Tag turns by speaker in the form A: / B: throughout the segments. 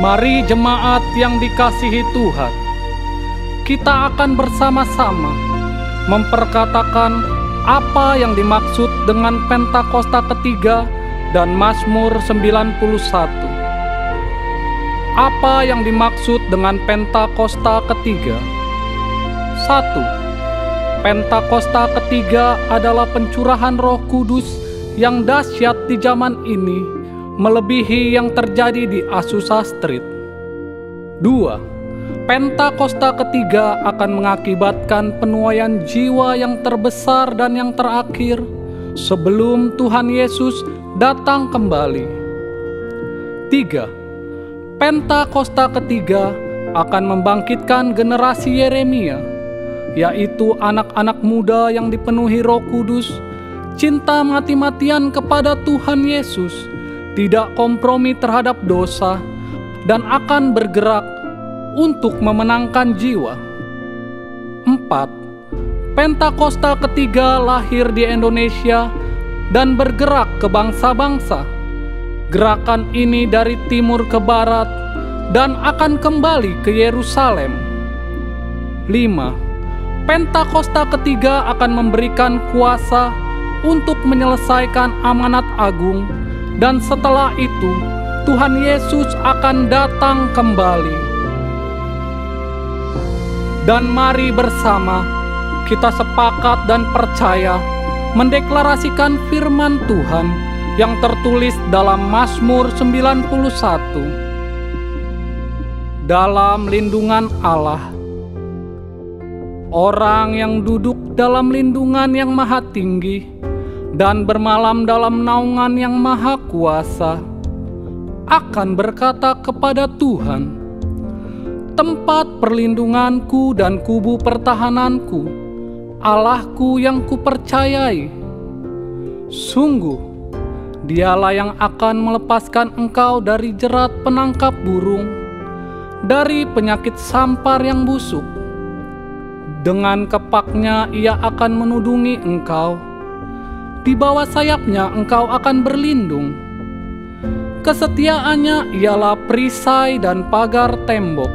A: Mari jemaat yang dikasihi Tuhan, kita akan bersama-sama memperkatakan apa yang dimaksud dengan Pentakosta ketiga dan Mazmur 91. Apa yang dimaksud dengan Pentakosta ketiga? 1. Pentakosta ketiga adalah pencurahan Roh Kudus yang dahsyat di zaman ini, melebihi yang terjadi di Azusa Street. 2. Pentakosta ketiga akan mengakibatkan penuaian jiwa yang terbesar dan yang terakhir sebelum Tuhan Yesus datang kembali. 3. Pentakosta ketiga akan membangkitkan generasi Yeremia, yaitu anak-anak muda yang dipenuhi Roh Kudus, cinta mati-matian kepada Tuhan Yesus, tidak kompromi terhadap dosa, dan akan bergerak untuk memenangkan jiwa. 4. Pentakosta ketiga lahir di Indonesia dan bergerak ke bangsa-bangsa. Gerakan ini dari timur ke barat dan akan kembali ke Yerusalem. 5. Pentakosta ketiga akan memberikan kuasa untuk menyelesaikan amanat agung, dan setelah itu Tuhan Yesus akan datang kembali. Dan mari bersama kita sepakat dan percaya mendeklarasikan firman Tuhan yang tertulis dalam Mazmur 91. Dalam lindungan Allah, orang yang duduk dalam lindungan yang maha tinggi dan bermalam dalam naungan yang maha kuasa akan berkata kepada Tuhan, tempat perlindunganku dan kubu pertahananku, Allahku yang kupercayai. Sungguh, dialah yang akan melepaskan engkau dari jerat penangkap burung, dari penyakit sampar yang busuk. Dengan kepaknya ia akan menudungi engkau, di bawah sayapnya engkau akan berlindung. Kesetiaannya ialah perisai dan pagar tembok.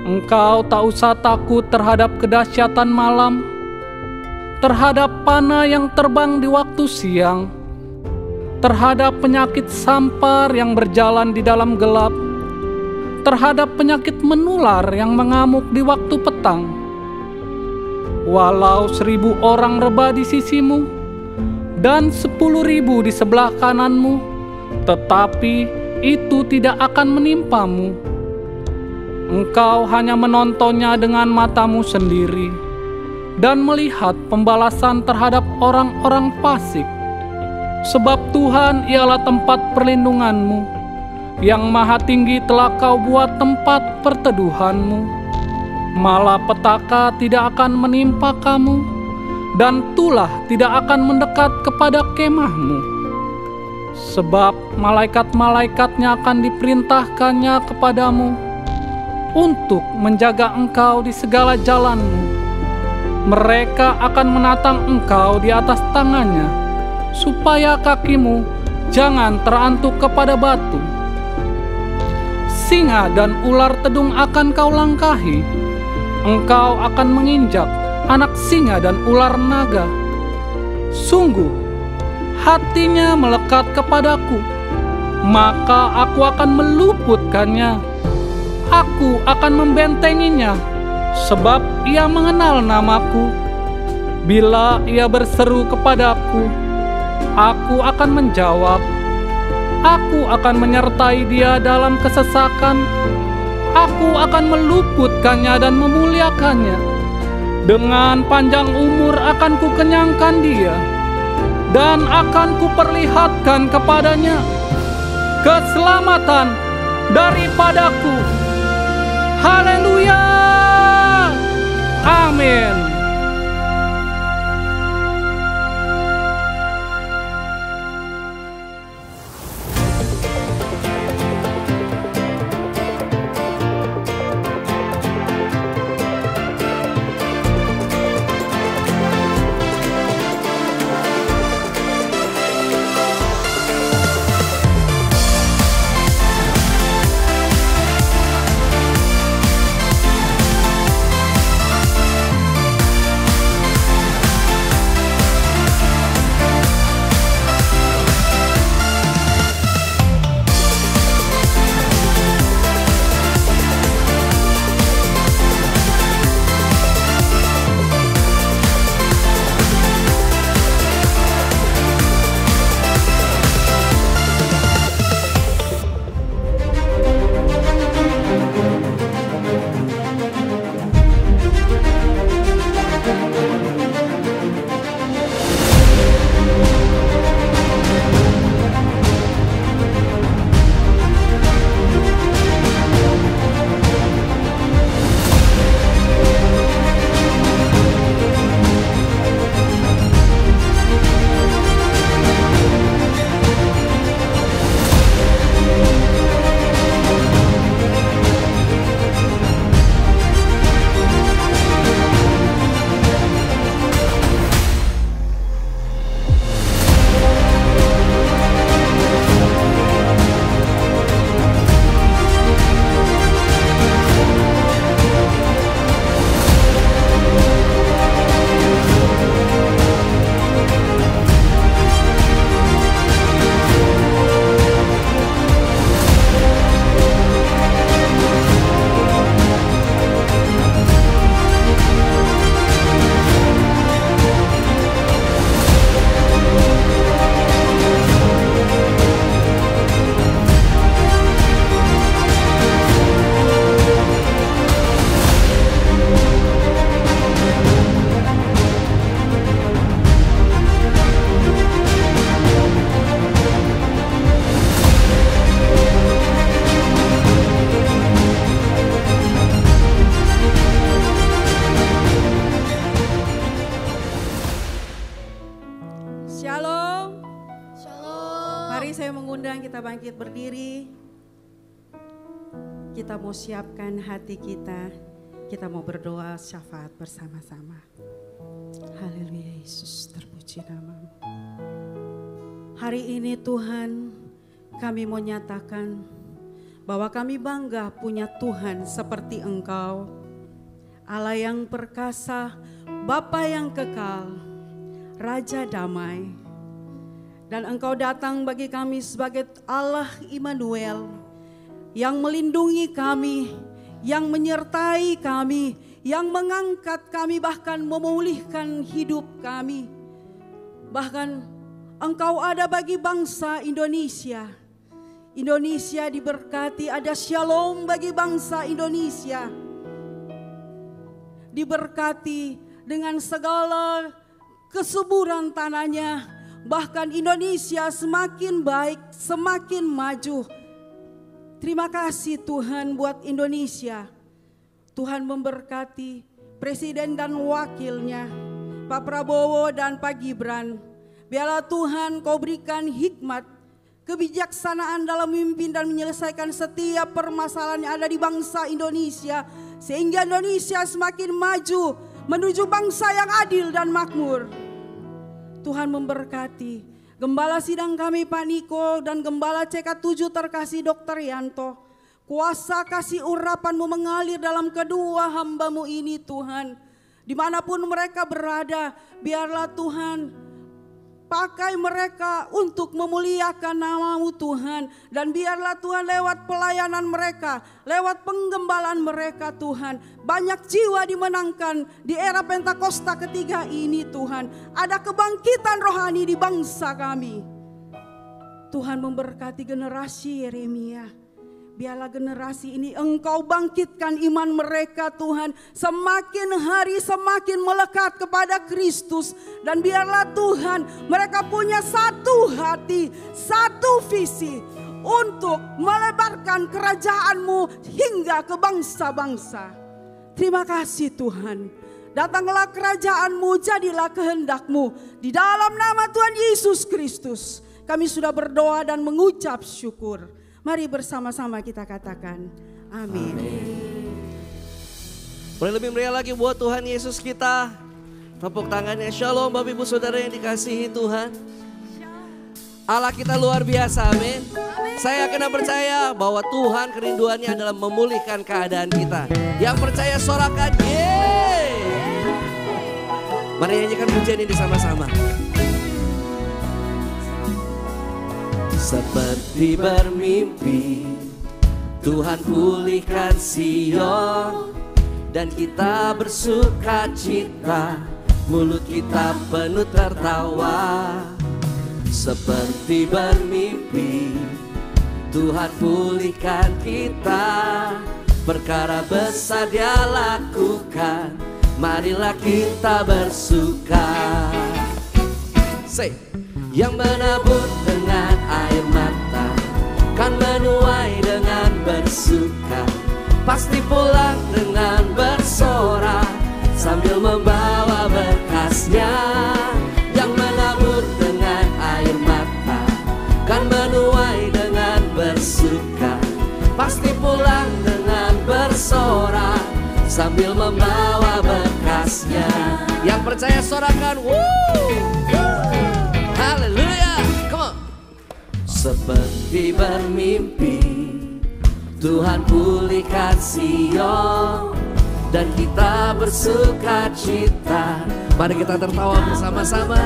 A: Engkau tak usah takut terhadap kedahsyatan malam, terhadap panah yang terbang di waktu siang, terhadap penyakit sampar yang berjalan di dalam gelap, terhadap penyakit menular yang mengamuk di waktu petang. Walau 1.000 orang rebah di sisimu dan 10.000 di sebelah kananmu, tetapi itu tidak akan menimpamu. Engkau hanya menontonnya dengan matamu sendiri dan melihat pembalasan terhadap orang-orang fasik. Sebab Tuhan ialah tempat perlindunganmu, yang maha tinggi telah kau buat tempat perteduhanmu. Malapetaka tidak akan menimpa kamu, dan tulah tidak akan mendekat kepada kemahmu. Sebab malaikat-malaikatnya akan diperintahkannya kepadamu untuk menjaga engkau di segala jalanmu. Mereka akan menatang engkau di atas tangannya, supaya kakimu jangan terantuk kepada batu. Singa dan ular tedung akan kau langkahi. Engkau akan menginjak anak singa dan ular naga. Sungguh, hatinya melekat kepadaku, maka aku akan meluputkannya. Aku akan membentenginya, sebab ia mengenal namaku. Bila ia berseru kepadaku, aku akan menjawab. Aku akan menyertai dia dalam kesesakan. Aku akan meluputkannya dan memuliakannya. Dengan panjang umur akan kukenyangkan dia, dan akan kuperlihatkan kepadanya keselamatan daripadaku. Haleluya! Amin.
B: Mari saya mengundang kita bangkit berdiri. Kita mau siapkan hati kita. Kita mau berdoa syafaat bersama-sama. Haleluya, Yesus, terpuji nama-Mu. Hari ini Tuhan, kami mau nyatakan bahwa kami bangga punya Tuhan seperti Engkau. Allah yang perkasa, Bapa yang kekal, Raja damai. Dan Engkau datang bagi kami sebagai Allah Immanuel yang melindungi kami, yang menyertai kami, yang mengangkat kami, bahkan memulihkan hidup kami. Bahkan Engkau ada bagi bangsa Indonesia. Indonesia diberkati, ada shalom bagi bangsa Indonesia. Diberkati dengan segala kesuburan tanahnya. Bahkan Indonesia semakin baik, semakin maju. Terima kasih Tuhan buat Indonesia. Tuhan memberkati Presiden dan wakilnya, Pak Prabowo dan Pak Gibran. Biarlah Tuhan Kau berikan hikmat, kebijaksanaan dalam memimpin dan menyelesaikan setiap permasalahan yang ada di bangsa Indonesia. Sehingga Indonesia semakin maju menuju bangsa yang adil dan makmur. Tuhan memberkati Gembala sidang kami Pak Niko dan Gembala CK7 terkasih Dr. Yanto. Kuasa kasih urapan-Mu mengalir dalam kedua hamba-Mu ini Tuhan. Dimanapun mereka berada, biarlah Tuhan pakai mereka untuk memuliakan nama-Mu Tuhan. Dan biarlah Tuhan lewat pelayanan mereka, lewat penggembalaan mereka Tuhan. Banyak jiwa dimenangkan di era Pentakosta ketiga ini Tuhan. Ada kebangkitan rohani di bangsa kami. Tuhan memberkati generasi Yeremia. Biarlah generasi ini Engkau bangkitkan iman mereka Tuhan. Semakin hari semakin melekat kepada Kristus. Dan biarlah Tuhan mereka punya satu hati, satu visi. Untuk melebarkan kerajaan-Mu hingga ke bangsa-bangsa. Terima kasih Tuhan. Datanglah kerajaan-Mu, jadilah kehendak-Mu. Di dalam nama Tuhan Yesus Kristus kami sudah berdoa dan mengucap syukur. Mari bersama-sama kita katakan amin.
C: Boleh lebih meriah lagi buat Tuhan Yesus kita. Tepuk tangannya. Shalom Bapak Ibu Saudara yang dikasihi Tuhan. Allah kita luar biasa, amin. Saya kena percaya bahwa Tuhan kerinduannya adalah memulihkan keadaan kita. Yang percaya sorakan yeay. Mari nyanyikan pujian ini sama-sama. Seperti bermimpi, Tuhan pulihkan Sion, dan kita bersuka cita, mulut kita penuh tertawa. Seperti bermimpi, Tuhan pulihkan kita, perkara besar Dia lakukan, marilah kita bersuka. Say. Yang menabur dengan air mata kan menuai dengan bersuka, pasti pulang dengan bersorak sambil membawa berkasnya. Yang menabur dengan air mata kan menuai dengan bersuka, pasti pulang dengan bersorak sambil membawa berkasnya. Yang percaya sorakan wuh. Haleluya, come on. Seperti bermimpi, Tuhan pulihkan Sion, dan kita bersuka cita. Mari kita tertawa bersama-sama.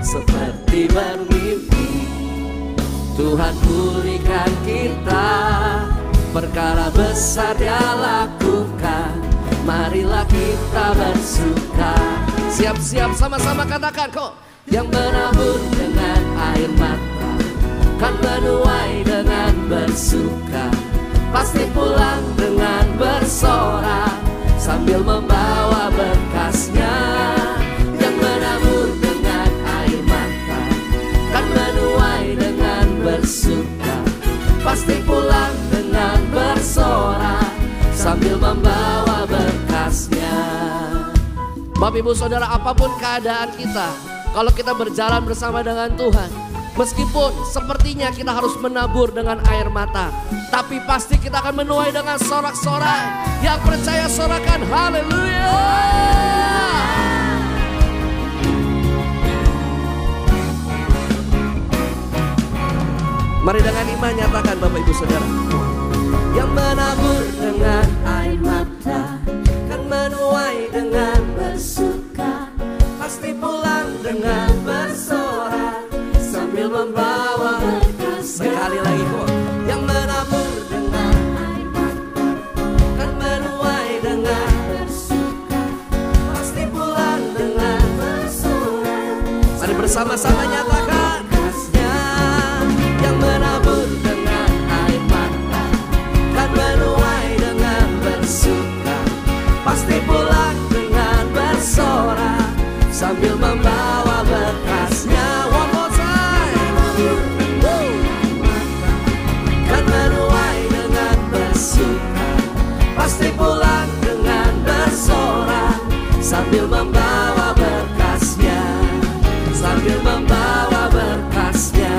C: Seperti bermimpi, Tuhan pulihkan kita, perkara besar Dia lakukan, marilah kita bersuka. Siap-siap sama-sama katakan kok. Yang menabur dengan air mata kan menuai dengan bersuka, pasti pulang dengan bersorak sambil membawa berkasnya. Yang menabur dengan air mata kan menuai dengan bersuka, pasti pulang dengan bersorak sambil membawa berkasnya. Bapak Ibu Saudara, apapun keadaan kita, Kalau kita berjalan bersama dengan Tuhan, meskipun sepertinya kita harus menabur dengan air mata, tapi pasti kita akan menuai dengan sorak-sorai. Yang percaya sorakan haleluya. Mari dengan iman nyatakan Bapak Ibu Saudara. Yang menabur dengan air mata kan menuai dengan bersuka, pasti pulang dengan bersorak sambil membawa berkat. Sekali lagi kok. Yang menabur dengan air mata kan menuai dengan bersuka, pasti pulang dengan bersorak. Mari bersama-sama nyatakan. Yang menabur dengan air mata kan menuai dengan bersuka, pasti pulang dengan bersorak sambil membawa berkasnya. One more time. Kan menuai dengan bersuka, pasti pulang dengan bersorak sambil membawa berkasnya, sambil membawa berkasnya,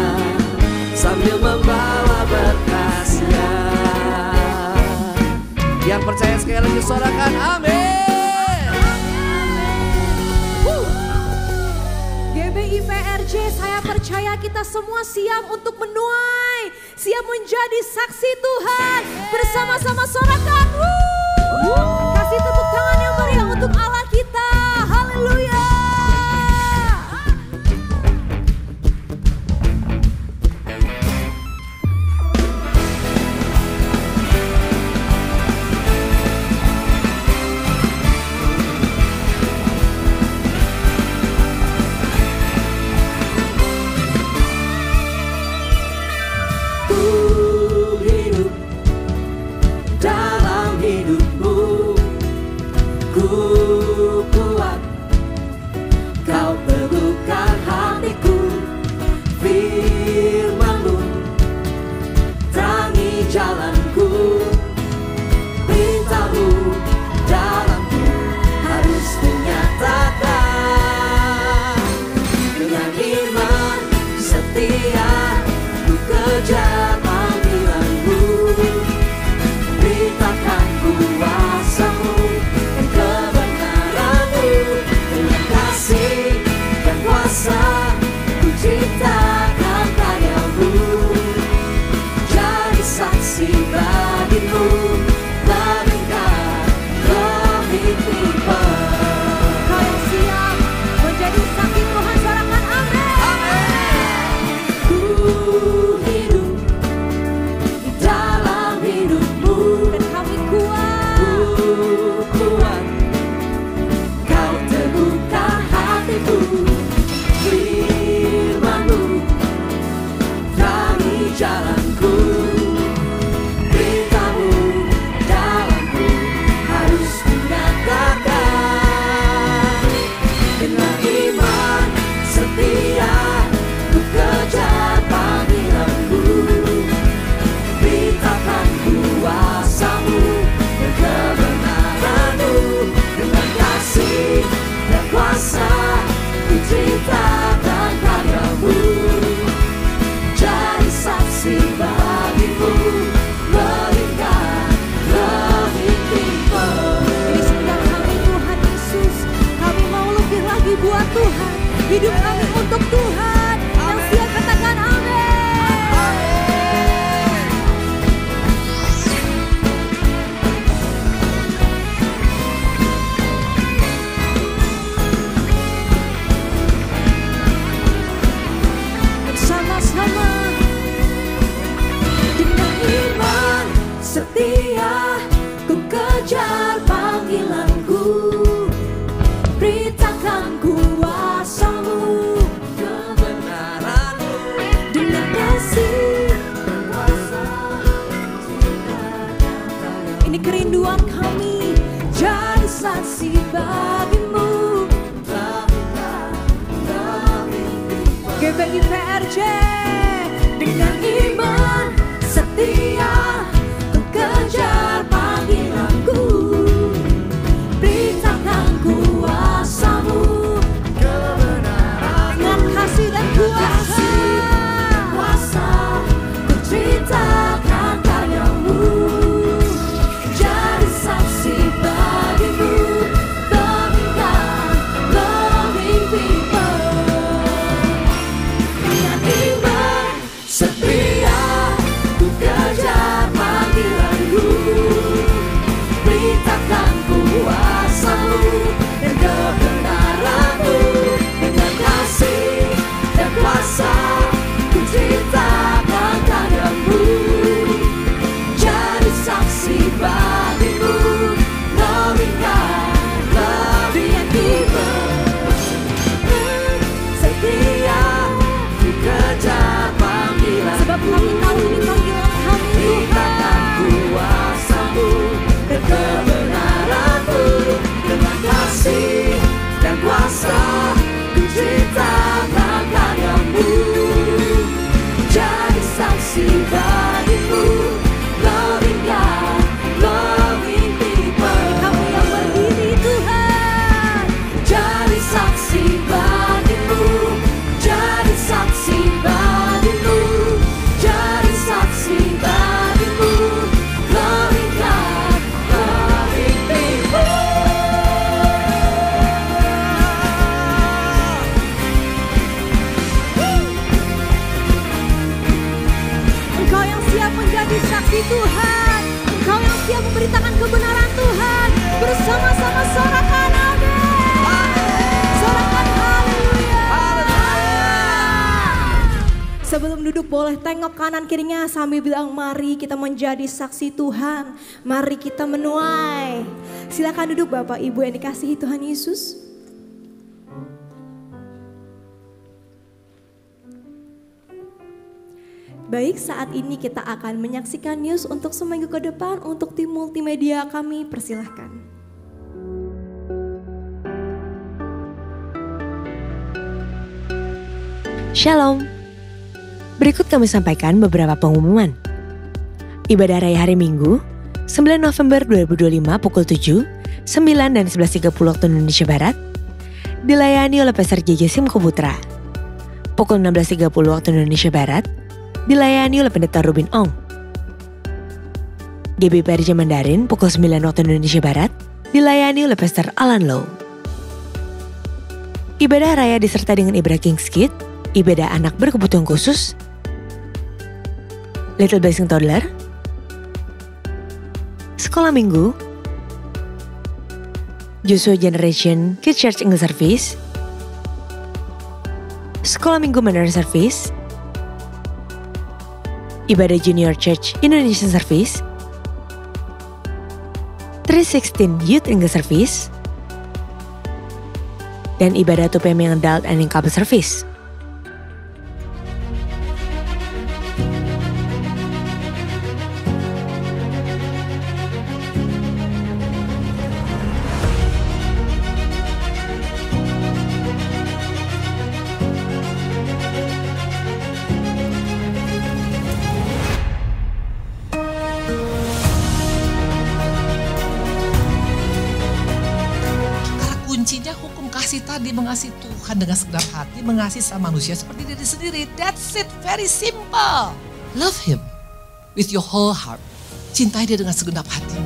C: sambil membawa berkasnya. Yang percaya sekali lagi sorakan amin.
D: GBI PRJ, saya percaya kita semua siap untuk menuai, siap menjadi saksi Tuhan. Bersama-sama sorakan. Kasih tepuk tangan yang meriah untuk Allah kita. Haleluya. Hidup kami untuk Tuhan. Yang siap katakan amin. Bersama-sama dengan iman setia ku kejar panggilanku, beritakan kuasa-Mu, kebenaran-Mu, dengan kasih dan kuasa. Ini kerinduan kami, jadi saksi bagi-Mu. GBI PRJ dengan iman setia ku kejar panggilanku, beritakan kuasa-Mu, kebenaran. kasih Tuhan. Engkau yang siap memberitakan kebenaran Tuhan. Bersama-sama sorakan amin. Sorakan haleluya. Sebelum duduk boleh tengok kanan kirinya sambil bilang mari kita menjadi saksi Tuhan. Mari kita menuai. Silakan duduk Bapak Ibu yang dikasihi Tuhan Yesus. Baik, saat ini kita akan menyaksikan news untuk seminggu ke depan. Untuk tim multimedia kami persilahkan.
E: Shalom. Berikut kami sampaikan beberapa pengumuman. Ibadah Raya Hari Minggu, 9 November 2025 pukul 7, 9 dan 11.30 waktu Indonesia Barat, dilayani oleh Pastor JJ Simko Putra. Pukul 16.30 waktu Indonesia Barat, dilayani oleh Pendeta Rubin Ong. GBPRJ Mandarin pukul 9 waktu Indonesia Barat, dilayani oleh Pastor Alan Low. Ibadah Raya disertai dengan ibadah King's Kid, ibadah anak berkebutuhan khusus, Little Blessing Toddler, Sekolah Minggu, Joshua Generation Kids Church English Service, Sekolah Minggu Mandarin Service, Ibadah Junior Church Indonesian Service, 316 Youth English Service, dan Ibadah 2 PM yang Adult and Couple Service.
F: Kuncinya hukum kasih tadi, mengasihi Tuhan dengan segenap hati, mengasihi sama manusia seperti diri sendiri. That's it, very simple. Love him with your whole heart. Cintai dia dengan segenap hati.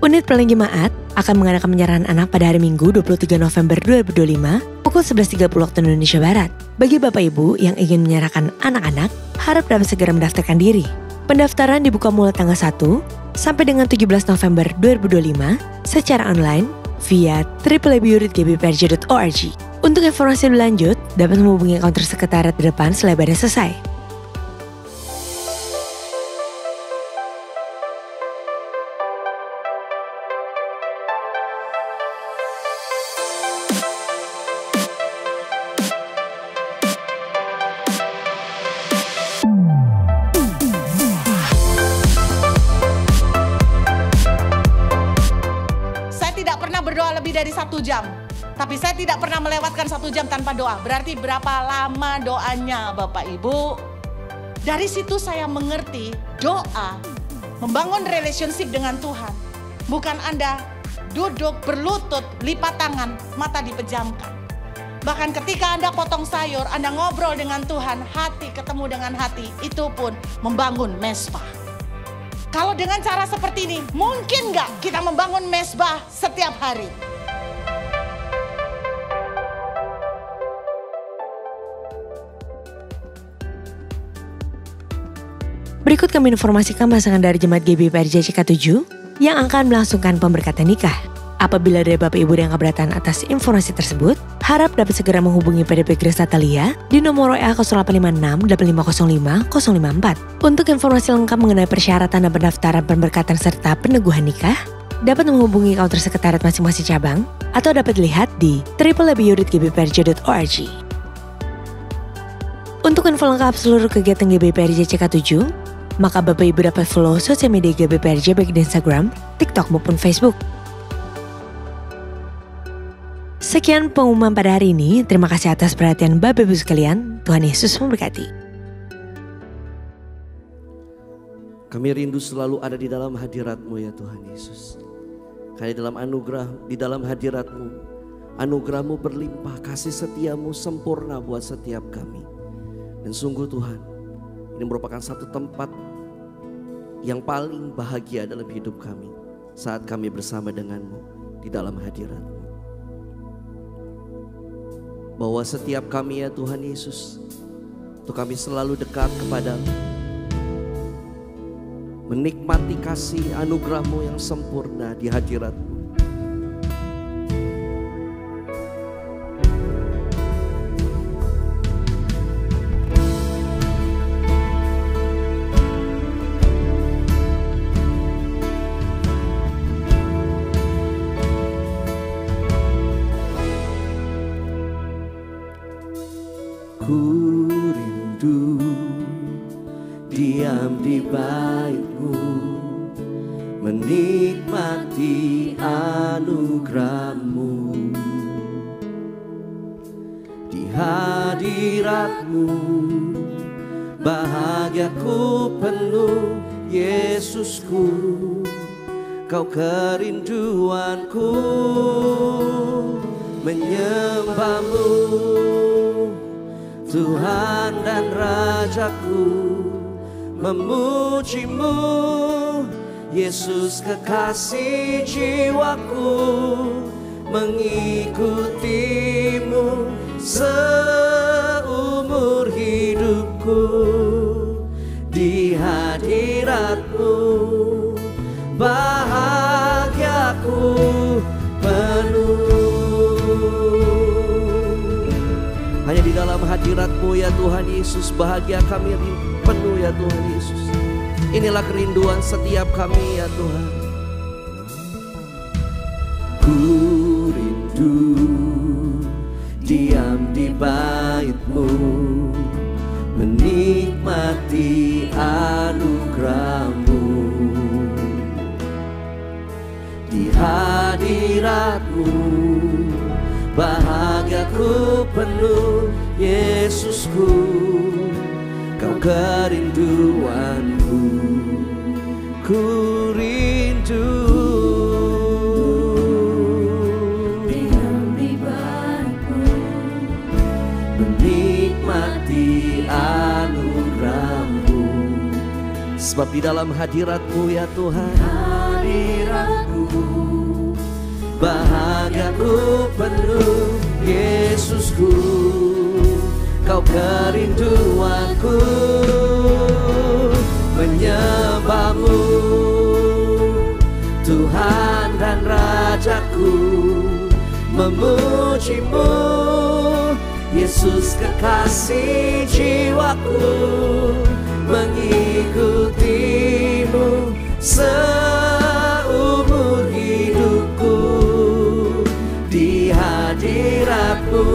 E: Unit Pelangi Jemaat akan mengadakan penyerahan anak pada hari Minggu 23 November 2025 pukul 11.30 waktu Indonesia Barat. Bagi Bapak Ibu yang ingin menyerahkan anak-anak, harap dapat segera mendaftarkan diri. Pendaftaran dibuka mulai tanggal 1 sampai dengan 17 November 2025 secara online via www.gbprj.org. Untuk informasi lebih lanjut, dapat menghubungi counter sekretariat di depan setelah ibadah selesai.
G: Dari 1 jam, tapi saya tidak pernah melewatkan 1 jam tanpa doa. Berarti berapa lama doanya Bapak Ibu? Dari situ saya mengerti doa membangun relationship dengan Tuhan. Bukan Anda duduk berlutut, lipat tangan, mata dipejamkan. Bahkan ketika Anda potong sayur, Anda ngobrol dengan Tuhan, hati ketemu dengan hati, itu pun membangun mesbah. Kalau dengan cara seperti ini, mungkin nggak kita membangun mesbah setiap hari?
E: Berikut kami informasikan pasangan dari Jemaat GBPRJ CK7 yang akan melangsungkan pemberkatan nikah. Apabila ada Bapak Ibu yang keberatan atas informasi tersebut, harap dapat segera menghubungi PDP Grace Natalia di nomor WA 0856 8505 054. Untuk informasi lengkap mengenai persyaratan dan pendaftaran pemberkatan serta peneguhan nikah, dapat menghubungi counter sekretariat masing-masing cabang atau dapat dilihat di www.gbprj.org. Untuk info lengkap seluruh kegiatan GBPRJ CK7, maka Bapak Ibu dapat follow sosial media GBPRJ baik di Instagram, TikTok maupun Facebook. Sekian pengumuman pada hari ini. Terima kasih atas perhatian Bapak Ibu sekalian. Tuhan Yesus memberkati.
C: Kami rindu selalu ada di dalam hadirat-Mu ya Tuhan Yesus. Karena dalam anugerah, di dalam hadirat-Mu, Anugerah-Mu berlimpah, kasih setia-Mu sempurna buat setiap kami. Dan sungguh Tuhan, ini merupakan satu tempat yang paling bahagia dalam hidup kami saat kami bersama dengan-Mu di dalam hadirat-Mu. Bahwa setiap kami ya Tuhan Yesus, untuk kami selalu dekat kepadamu, menikmati kasih anugerah-Mu yang sempurna di hadirat-Mu. Ku rindu diam di bait-Mu, menikmati anugerah-Mu. Di hadirat-Mu bahagiaku penuh, Yesusku, Kau kerinduanku, menyembah-Mu Tuhan dan Rajaku, memuji-Mu Yesus kekasih jiwaku, mengikuti-Mu seumur hidupku. Di hadirat-Mu bahagiaku penuh. Hanya di dalam hadirat-Mu ya Tuhan Yesus, bahagia kami penuh ya Tuhan Yesus. Inilah kerinduan setiap kami ya Tuhan. Ku rindu diam di bait-Mu, menikmati anugerah-Mu. Di hadirat-Mu bahagiaku penuh, Yesusku, Kau kerinduanku. Ku rindu diam di bait-Mu, menikmati anugerah-Mu. Sebab di dalam hadirat-Mu ya Tuhan, hadirat-Mu bahagiaku penuh, Yesusku, Kau kerinduanku, menyembah-Mu Tuhan dan Rajaku, memuji-Mu Yesus kekasih jiwaku, mengikuti-Mu seumur hidupku. Di hadirat-Mu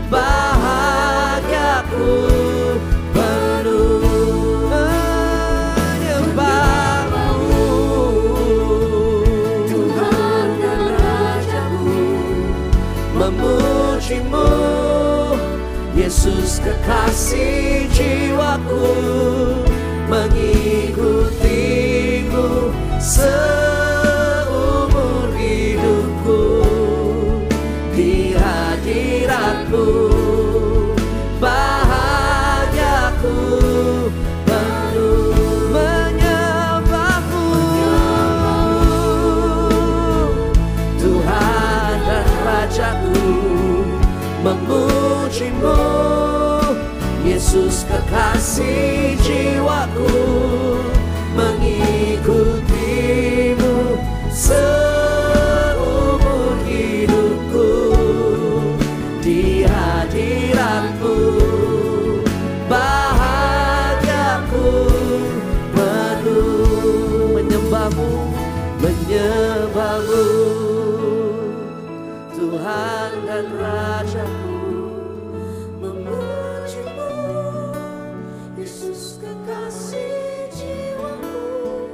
C: bahagiaku penuh, menyembah-Mu Tuhan dan Rajaku, memuji-Mu Yesus kekasih jiwaku, mengikuti-Mu seumur hidupku. Di hadirat-Mu bahagiaku penuh, menyembah-Mu Tuhan dan Rajaku, memuji-Mu Yesus kekasih jiwaku, mengikuti-Mu seumur hidupku. Di hadirat-Mu bahagiaku penuh, menyembah-Mu, menyembah-Mu Tuhan dan Rajaku, memuji-Mu Yesus kekasih jiwaku,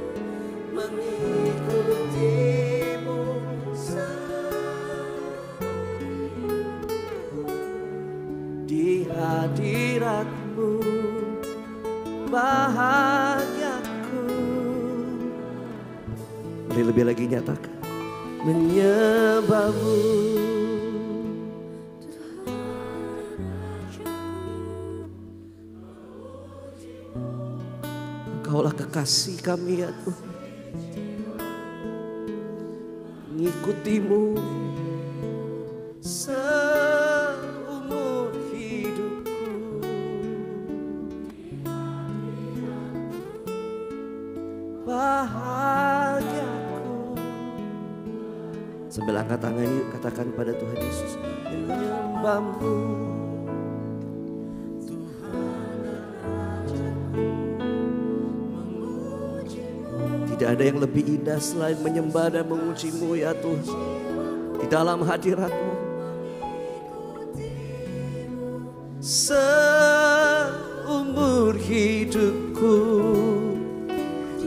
C: mengikuti-Mu di hadirat-Mu bahagiaku. Boleh lebih lagi nyatakan, menyembahmu. Engkaulah kekasih kami ya Tuhan. Mengikutimu seumur hidupku. Bahagiaku. Sambil angkat tangan yuk, katakan pada Tuhan Yesus, menyembahmu. Tidak ada yang lebih indah selain menyembah dan memuji-Mu ya Tuhan. Di dalam hadirat-Mu. Seumur hidupku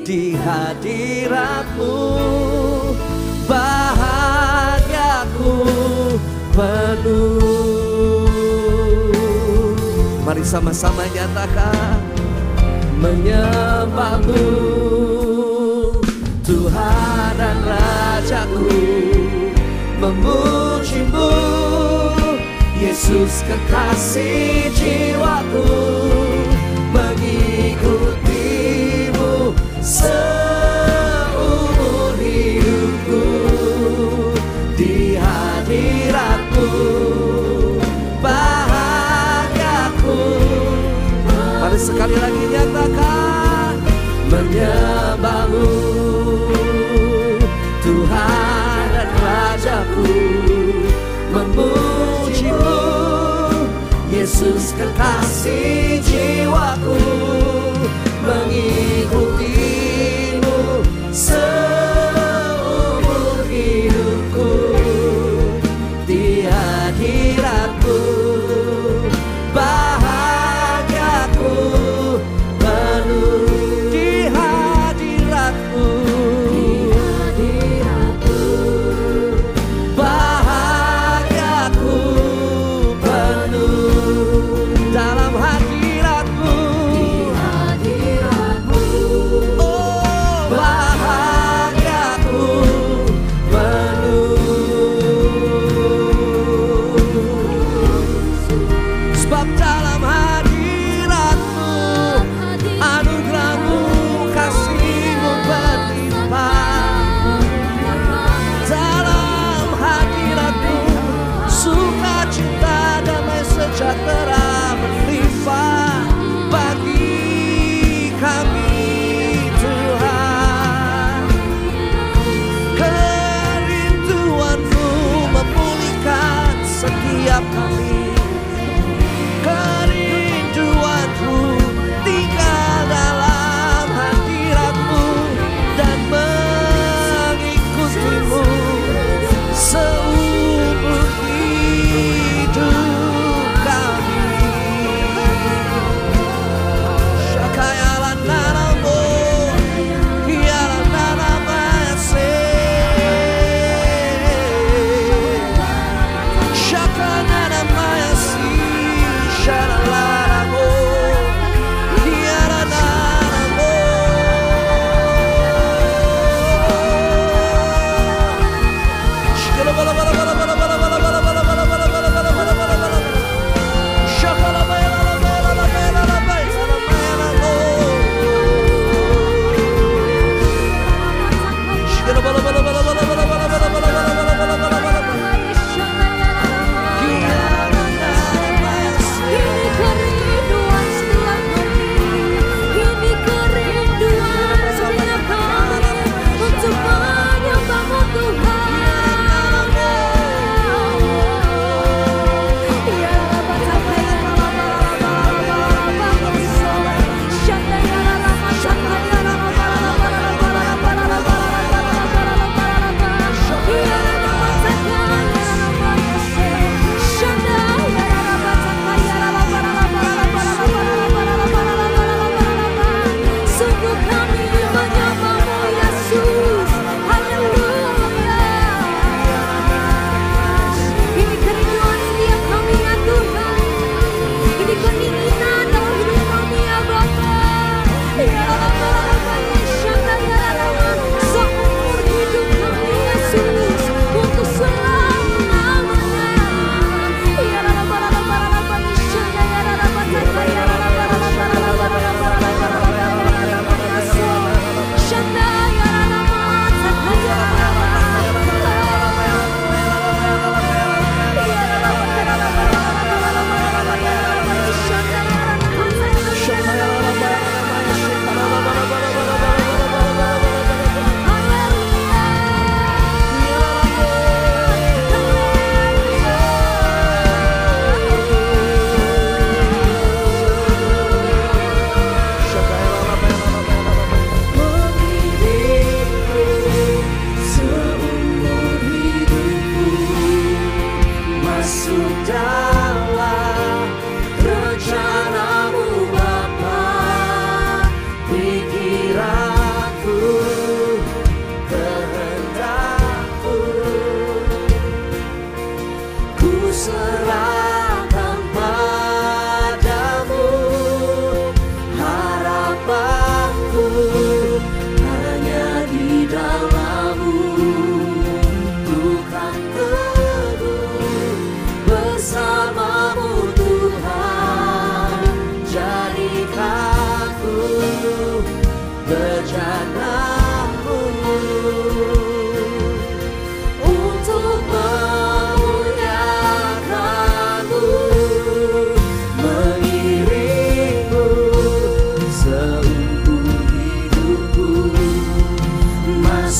C: di hadirat-Mu, bahagiaku penuh. Mari sama-sama nyatakan, menyembah-Mu Tuhan dan Rajaku, memuji-Mu Yesus kekasih jiwaku, mengikuti-Mu seumur hidupku, di hadirat-Mu bahagiaku. Mari sekali lagi nyatakan, menyembah-Mu Tuhan dan Rajaku, memuji-Mu Yesus kekasih jiwaku, mengikuti-Mu seumur hidupku, di hadirat-Mu bahagiaku penuh. Di hadirat-Mu bahagiaku penuh. Dalam hadirat-Mu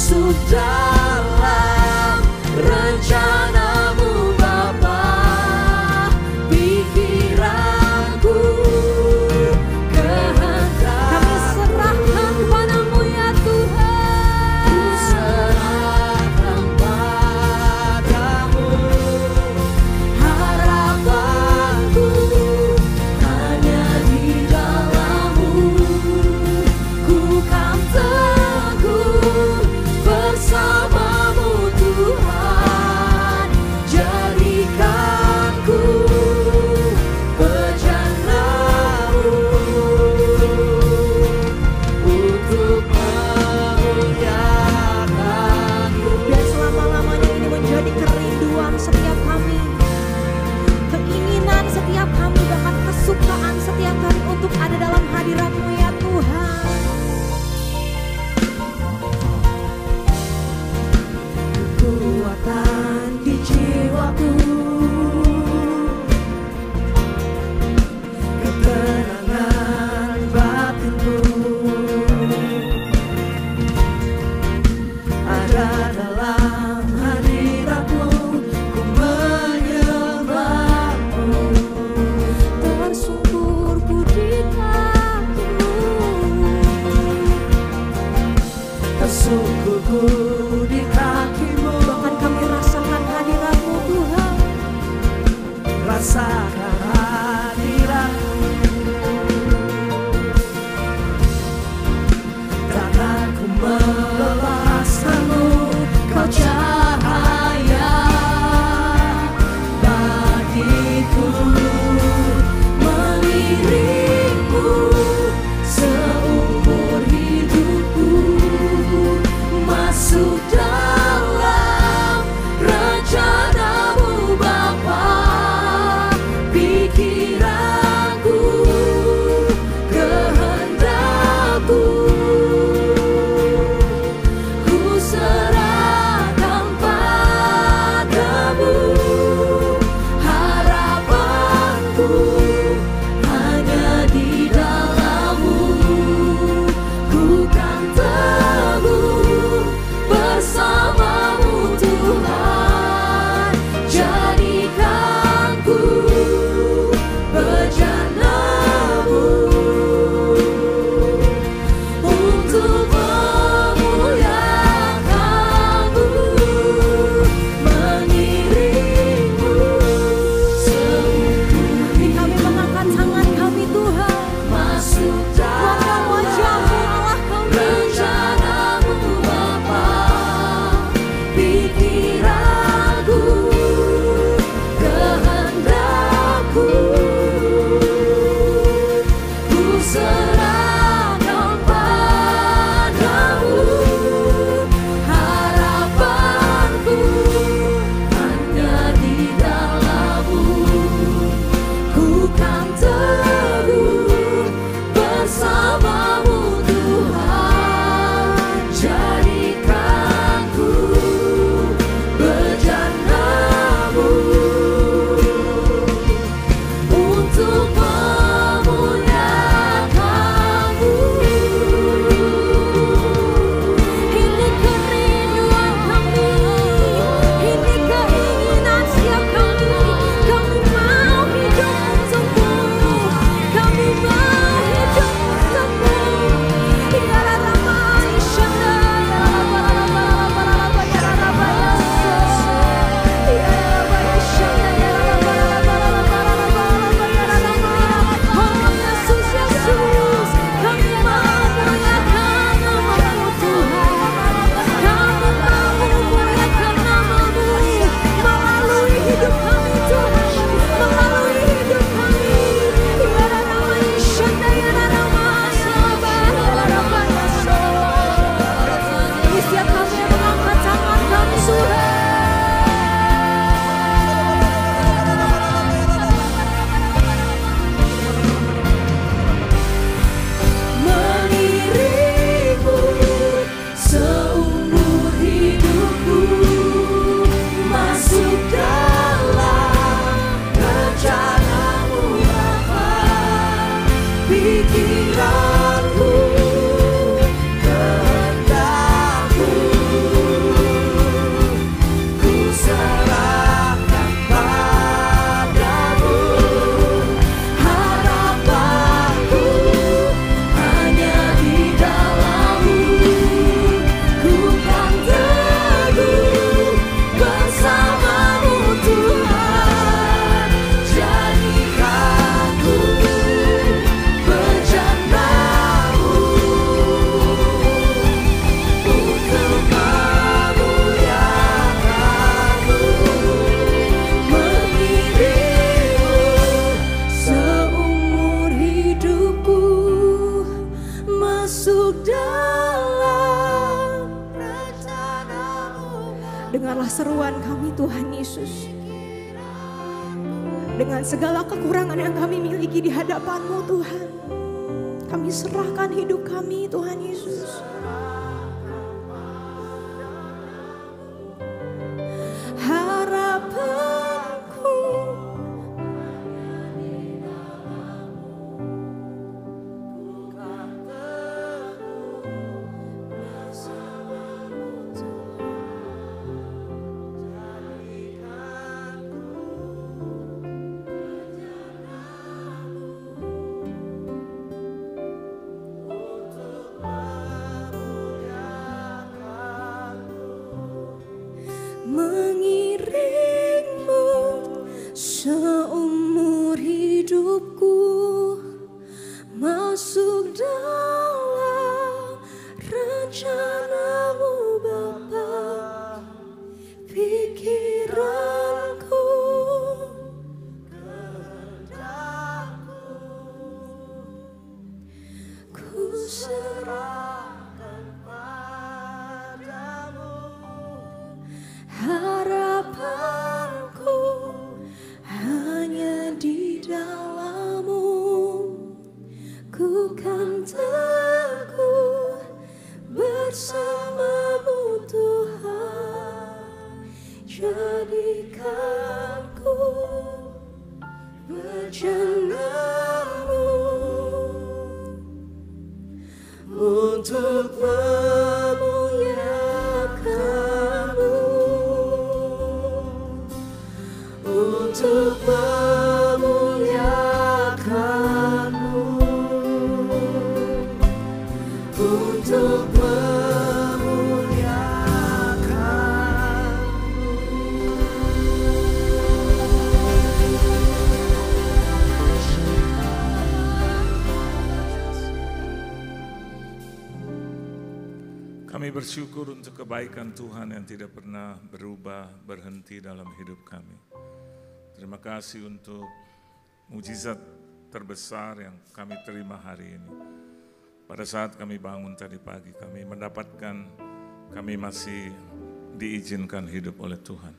H: masuk dalam rencanamu Bapa. Pikiranku, kehendak
D: Kami serahkan padamu ya Tuhan.
H: ku serahkan padamu. Harapanku hanya di dalam-Mu. Ku kan teguh bersama
I: Dengarlah seruan kami Tuhan Yesus. Dengan segala kekurangan yang kami miliki di hadapan-Mu Tuhan, kami serahkan hidup kami Tuhan Yesus. Harapanku mengiringmu seumur hidupku, masuk dalam rencana-Mu Bapa. Pikiranku, ku serahkan padamu. Harapanku hanya di dalam-Mu, ku kan teguh bersama-Mu Tuhan. Jadikanku berjalan-Mu untuk memuliakan-Mu, untuk memuliakan-Mu, untuk
J: Kami bersyukur untuk kebaikan Tuhan yang tidak pernah berubah, berhenti dalam hidup kami. Terima kasih untuk mujizat terbesar yang kami terima hari ini. Pada saat kami bangun tadi pagi, kami mendapatkan kami masih diizinkan hidup oleh Tuhan.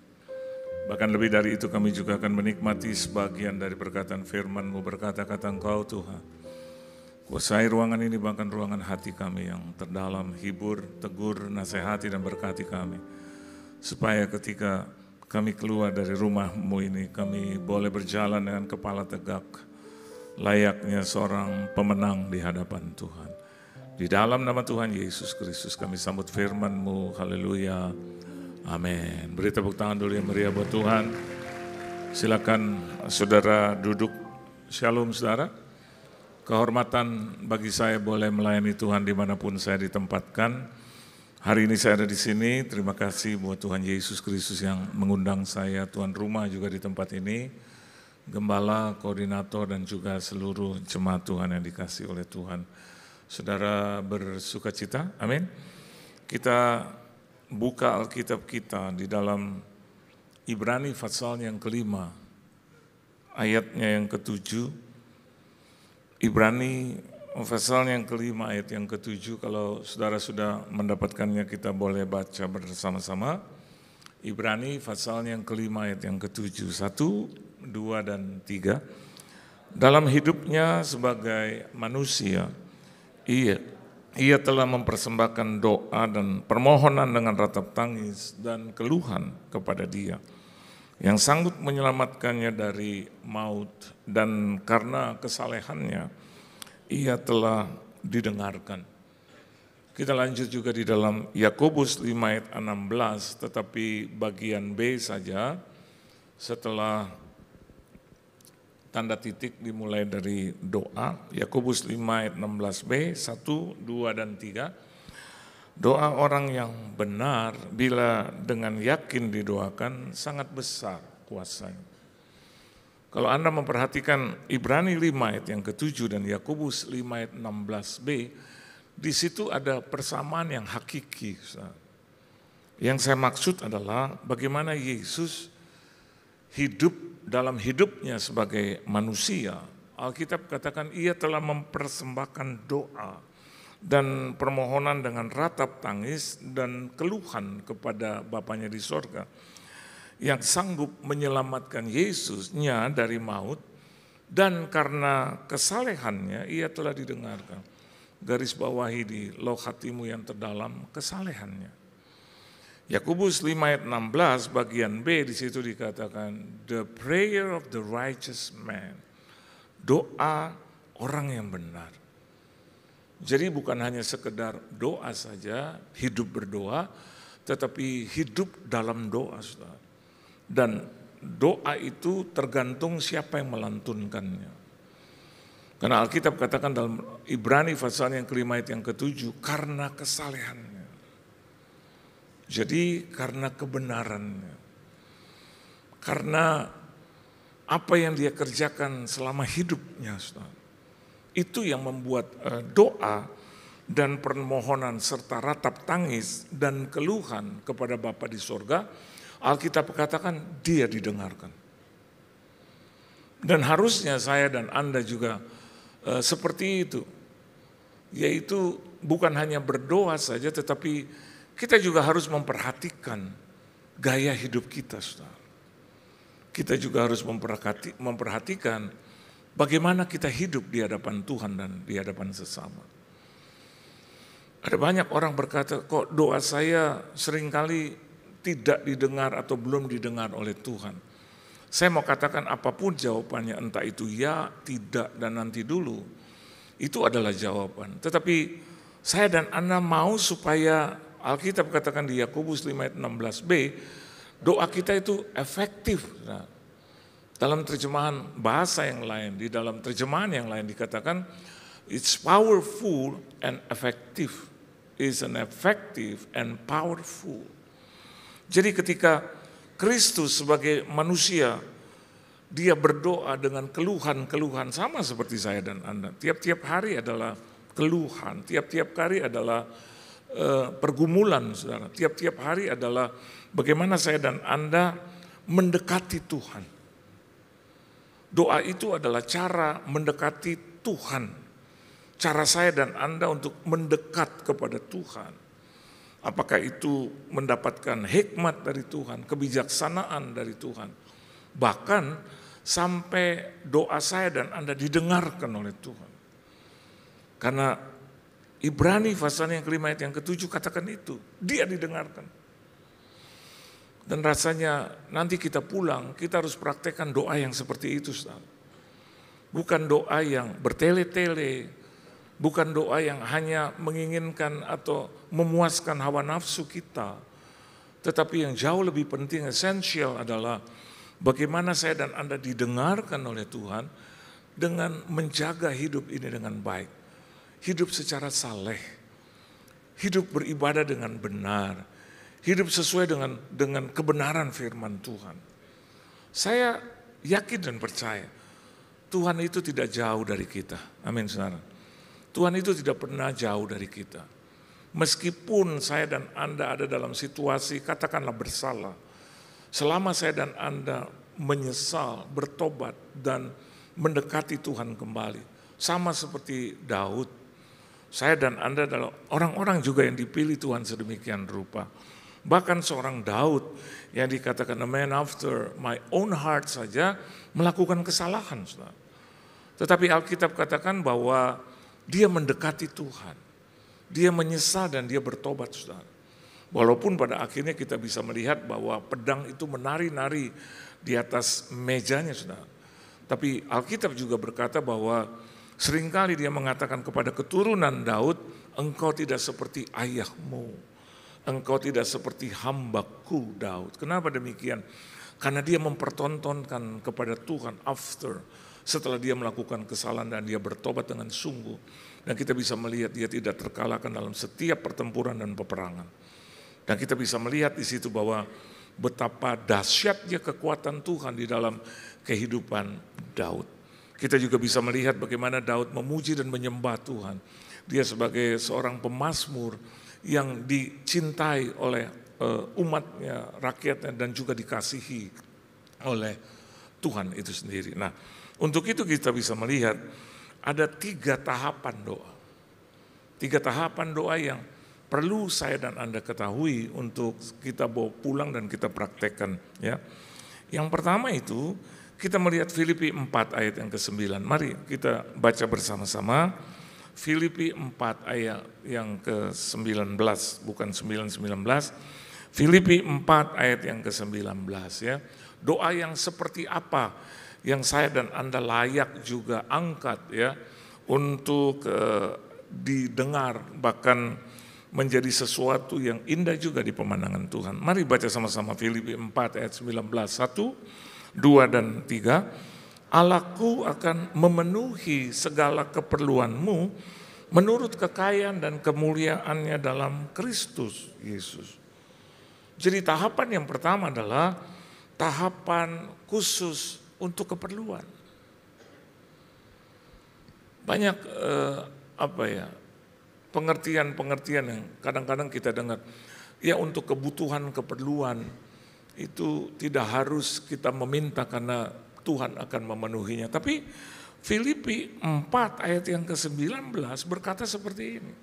J: Bahkan lebih dari itu, kami juga akan menikmati sebagian dari perkataan firman-Mu. Berkata-kata Engkau Tuhan, kuasai ruangan ini, bahkan ruangan hati kami yang terdalam, hibur, tegur, nasihati dan berkati kami. Supaya ketika kami keluar dari rumah-Mu ini, kami boleh berjalan dengan kepala tegak, layaknya seorang pemenang di hadapan Tuhan. Di dalam nama Tuhan Yesus Kristus kami sambut firman-Mu, haleluya, amin. Beri tepuk tangan dulu yang meriah buat Tuhan. Silakan saudara duduk. Shalom saudara. Kehormatan bagi saya boleh melayani Tuhan dimanapun saya ditempatkan. Hari ini saya ada di sini, terima kasih buat Tuhan Yesus Kristus yang mengundang saya, tuan rumah juga di tempat ini, gembala, koordinator dan juga seluruh jemaat Tuhan yang dikasihi oleh Tuhan. Saudara bersukacita, amin. Kita buka Alkitab kita di dalam Ibrani pasal yang kelima, ayatnya yang ke-7. Ibrani pasal yang kelima ayat yang ke-7, kalau saudara sudah mendapatkannya kita boleh baca bersama-sama. Ibrani pasal yang kelima ayat yang ke-7, 1, 2, dan 3. Dalam hidupnya sebagai manusia, ia telah mempersembahkan doa dan permohonan dengan ratap tangis dan keluhan kepada Dia yang sanggup menyelamatkannya dari maut, dan karena kesalehannya ia telah didengarkan. Kita lanjut juga di dalam Yakobus 5 ayat 16, tetapi bagian B saja, setelah tanda titik dimulai dari doa. Yakobus 5 ayat 16b, 1, 2, dan 3. Doa orang yang benar bila dengan yakin didoakan sangat besar kuasanya. Kalau Anda memperhatikan Ibrani 5 ayat yang ke-7 dan Yakobus 5 ayat 16b, di situ ada persamaan yang hakiki. Yang saya maksud adalah bagaimana Yesus hidup dalam hidupnya sebagai manusia. Alkitab katakan ia telah mempersembahkan doa dan permohonan dengan ratap tangis dan keluhan kepada Bapanya di sorga yang sanggup menyelamatkan Yesusnya dari maut, dan karena kesalehannya ia telah didengarkan. Garis bawahi di loh hatimu yang terdalam, kesalehannya. Yakobus 5 ayat 16 bagian B di situ dikatakan, the prayer of the righteous man, doa orang yang benar. Jadi bukan hanya sekedar doa saja, hidup berdoa, tetapi hidup dalam doa, saudara. Dan doa itu tergantung siapa yang melantunkannya. Karena Alkitab katakan dalam Ibrani pasal yang kelima ayat yang ketujuh, karena kesalehannya. Jadi karena kebenarannya. Karena apa yang dia kerjakan selama hidupnya, saudara. Itu yang membuat doa dan permohonan serta ratap tangis dan keluhan kepada Bapa di sorga, Alkitab katakan dia didengarkan. Dan harusnya saya dan Anda juga seperti itu. Yaitu bukan hanya berdoa saja, tetapi kita juga harus memperhatikan gaya hidup kita, saudara. Kita juga harus memperhatikan bagaimana kita hidup di hadapan Tuhan dan di hadapan sesama. Ada banyak orang berkata, kok doa saya seringkali tidak didengar atau belum didengar oleh Tuhan. Saya mau katakan apapun jawabannya, entah itu ya, tidak, dan nanti dulu. Itu adalah jawaban. Tetapi saya dan Anda mau supaya Alkitab katakan di Yakobus 5 ayat 16b, doa kita itu efektif. Nah, dalam terjemahan bahasa yang lain, di dalam terjemahan yang lain dikatakan, it's powerful and effective. Is an effective and powerful. Jadi ketika Kristus sebagai manusia, dia berdoa dengan keluhan-keluhan sama seperti saya dan Anda. Tiap-tiap hari adalah keluhan, tiap-tiap hari adalah pergumulan, saudara. Tiap-tiap hari adalah bagaimana saya dan Anda mendekati Tuhan. Doa itu adalah cara mendekati Tuhan. Cara saya dan Anda untuk mendekat kepada Tuhan. Apakah itu mendapatkan hikmat dari Tuhan, kebijaksanaan dari Tuhan. Bahkan sampai doa saya dan Anda didengarkan oleh Tuhan. Karena Ibrani pasal yang kelima ayat yang ketujuh katakan itu, dia didengarkan. Dan rasanya nanti kita pulang, kita harus praktekkan doa yang seperti itu, saudara. Bukan doa yang bertele-tele, bukan doa yang hanya menginginkan atau memuaskan hawa nafsu kita. Tetapi yang jauh lebih penting, esensial adalah bagaimana saya dan Anda didengarkan oleh Tuhan dengan menjaga hidup ini dengan baik. Hidup secara saleh, hidup beribadah dengan benar, hidup sesuai dengan kebenaran firman Tuhan. Saya yakin dan percaya Tuhan itu tidak jauh dari kita. Amin, saudara. Tuhan itu tidak pernah jauh dari kita. Meskipun saya dan Anda ada dalam situasi katakanlah bersalah, selama saya dan Anda menyesal, bertobat dan mendekati Tuhan kembali, sama seperti Daud, saya dan Anda adalah orang-orang juga yang dipilih Tuhan sedemikian rupa. Bahkan seorang Daud yang dikatakan a man after my own heart saja melakukan kesalahan, saudara. Tetapi Alkitab katakan bahwa dia mendekati Tuhan. Dia menyesal dan dia bertobat, saudara. Walaupun pada akhirnya kita bisa melihat bahwa pedang itu menari-nari di atas mejanya, saudara. Tapi Alkitab juga berkata bahwa seringkali dia mengatakan kepada keturunan Daud, engkau tidak seperti ayahmu. Engkau tidak seperti hambaku Daud. Kenapa demikian? Karena dia mempertontonkan kepada Tuhan setelah dia melakukan kesalahan dan dia bertobat dengan sungguh. Dan kita bisa melihat dia tidak terkalahkan dalam setiap pertempuran dan peperangan. Dan kita bisa melihat di situ bahwa betapa dahsyatnya kekuatan Tuhan di dalam kehidupan Daud. Kita juga bisa melihat bagaimana Daud memuji dan menyembah Tuhan. Dia sebagai seorang pemazmur yang dicintai oleh umatnya, rakyatnya, dan juga dikasihi oleh Tuhan itu sendiri. Nah, untuk itu kita bisa melihat ada 3 tahapan doa. 3 tahapan doa yang perlu saya dan Anda ketahui untuk kita bawa pulang dan kita praktekkan. Ya. Yang pertama itu kita melihat Filipi 4 ayat yang ke-9. Mari kita baca bersama-sama. Filipi 4 ayat yang ke-19, bukan 9-19. Filipi 4 ayat yang ke-19 ya. Doa yang seperti apa yang saya dan Anda layak juga angkat ya untuk didengar, bahkan menjadi sesuatu yang indah juga di pemandangan Tuhan. Mari baca sama-sama Filipi 4 ayat 19, 1, 2 dan 3. Allahku akan memenuhi segala keperluanmu menurut kekayaan dan kemuliaannya dalam Kristus Yesus. Jadi tahapan yang pertama adalah tahapan khusus untuk keperluan. Banyak pengertian-pengertian yang kadang-kadang kita dengar. Ya untuk kebutuhan, keperluan itu tidak harus kita meminta karena Tuhan akan memenuhinya. Tapi Filipi 4 ayat yang ke-19 berkata seperti ini.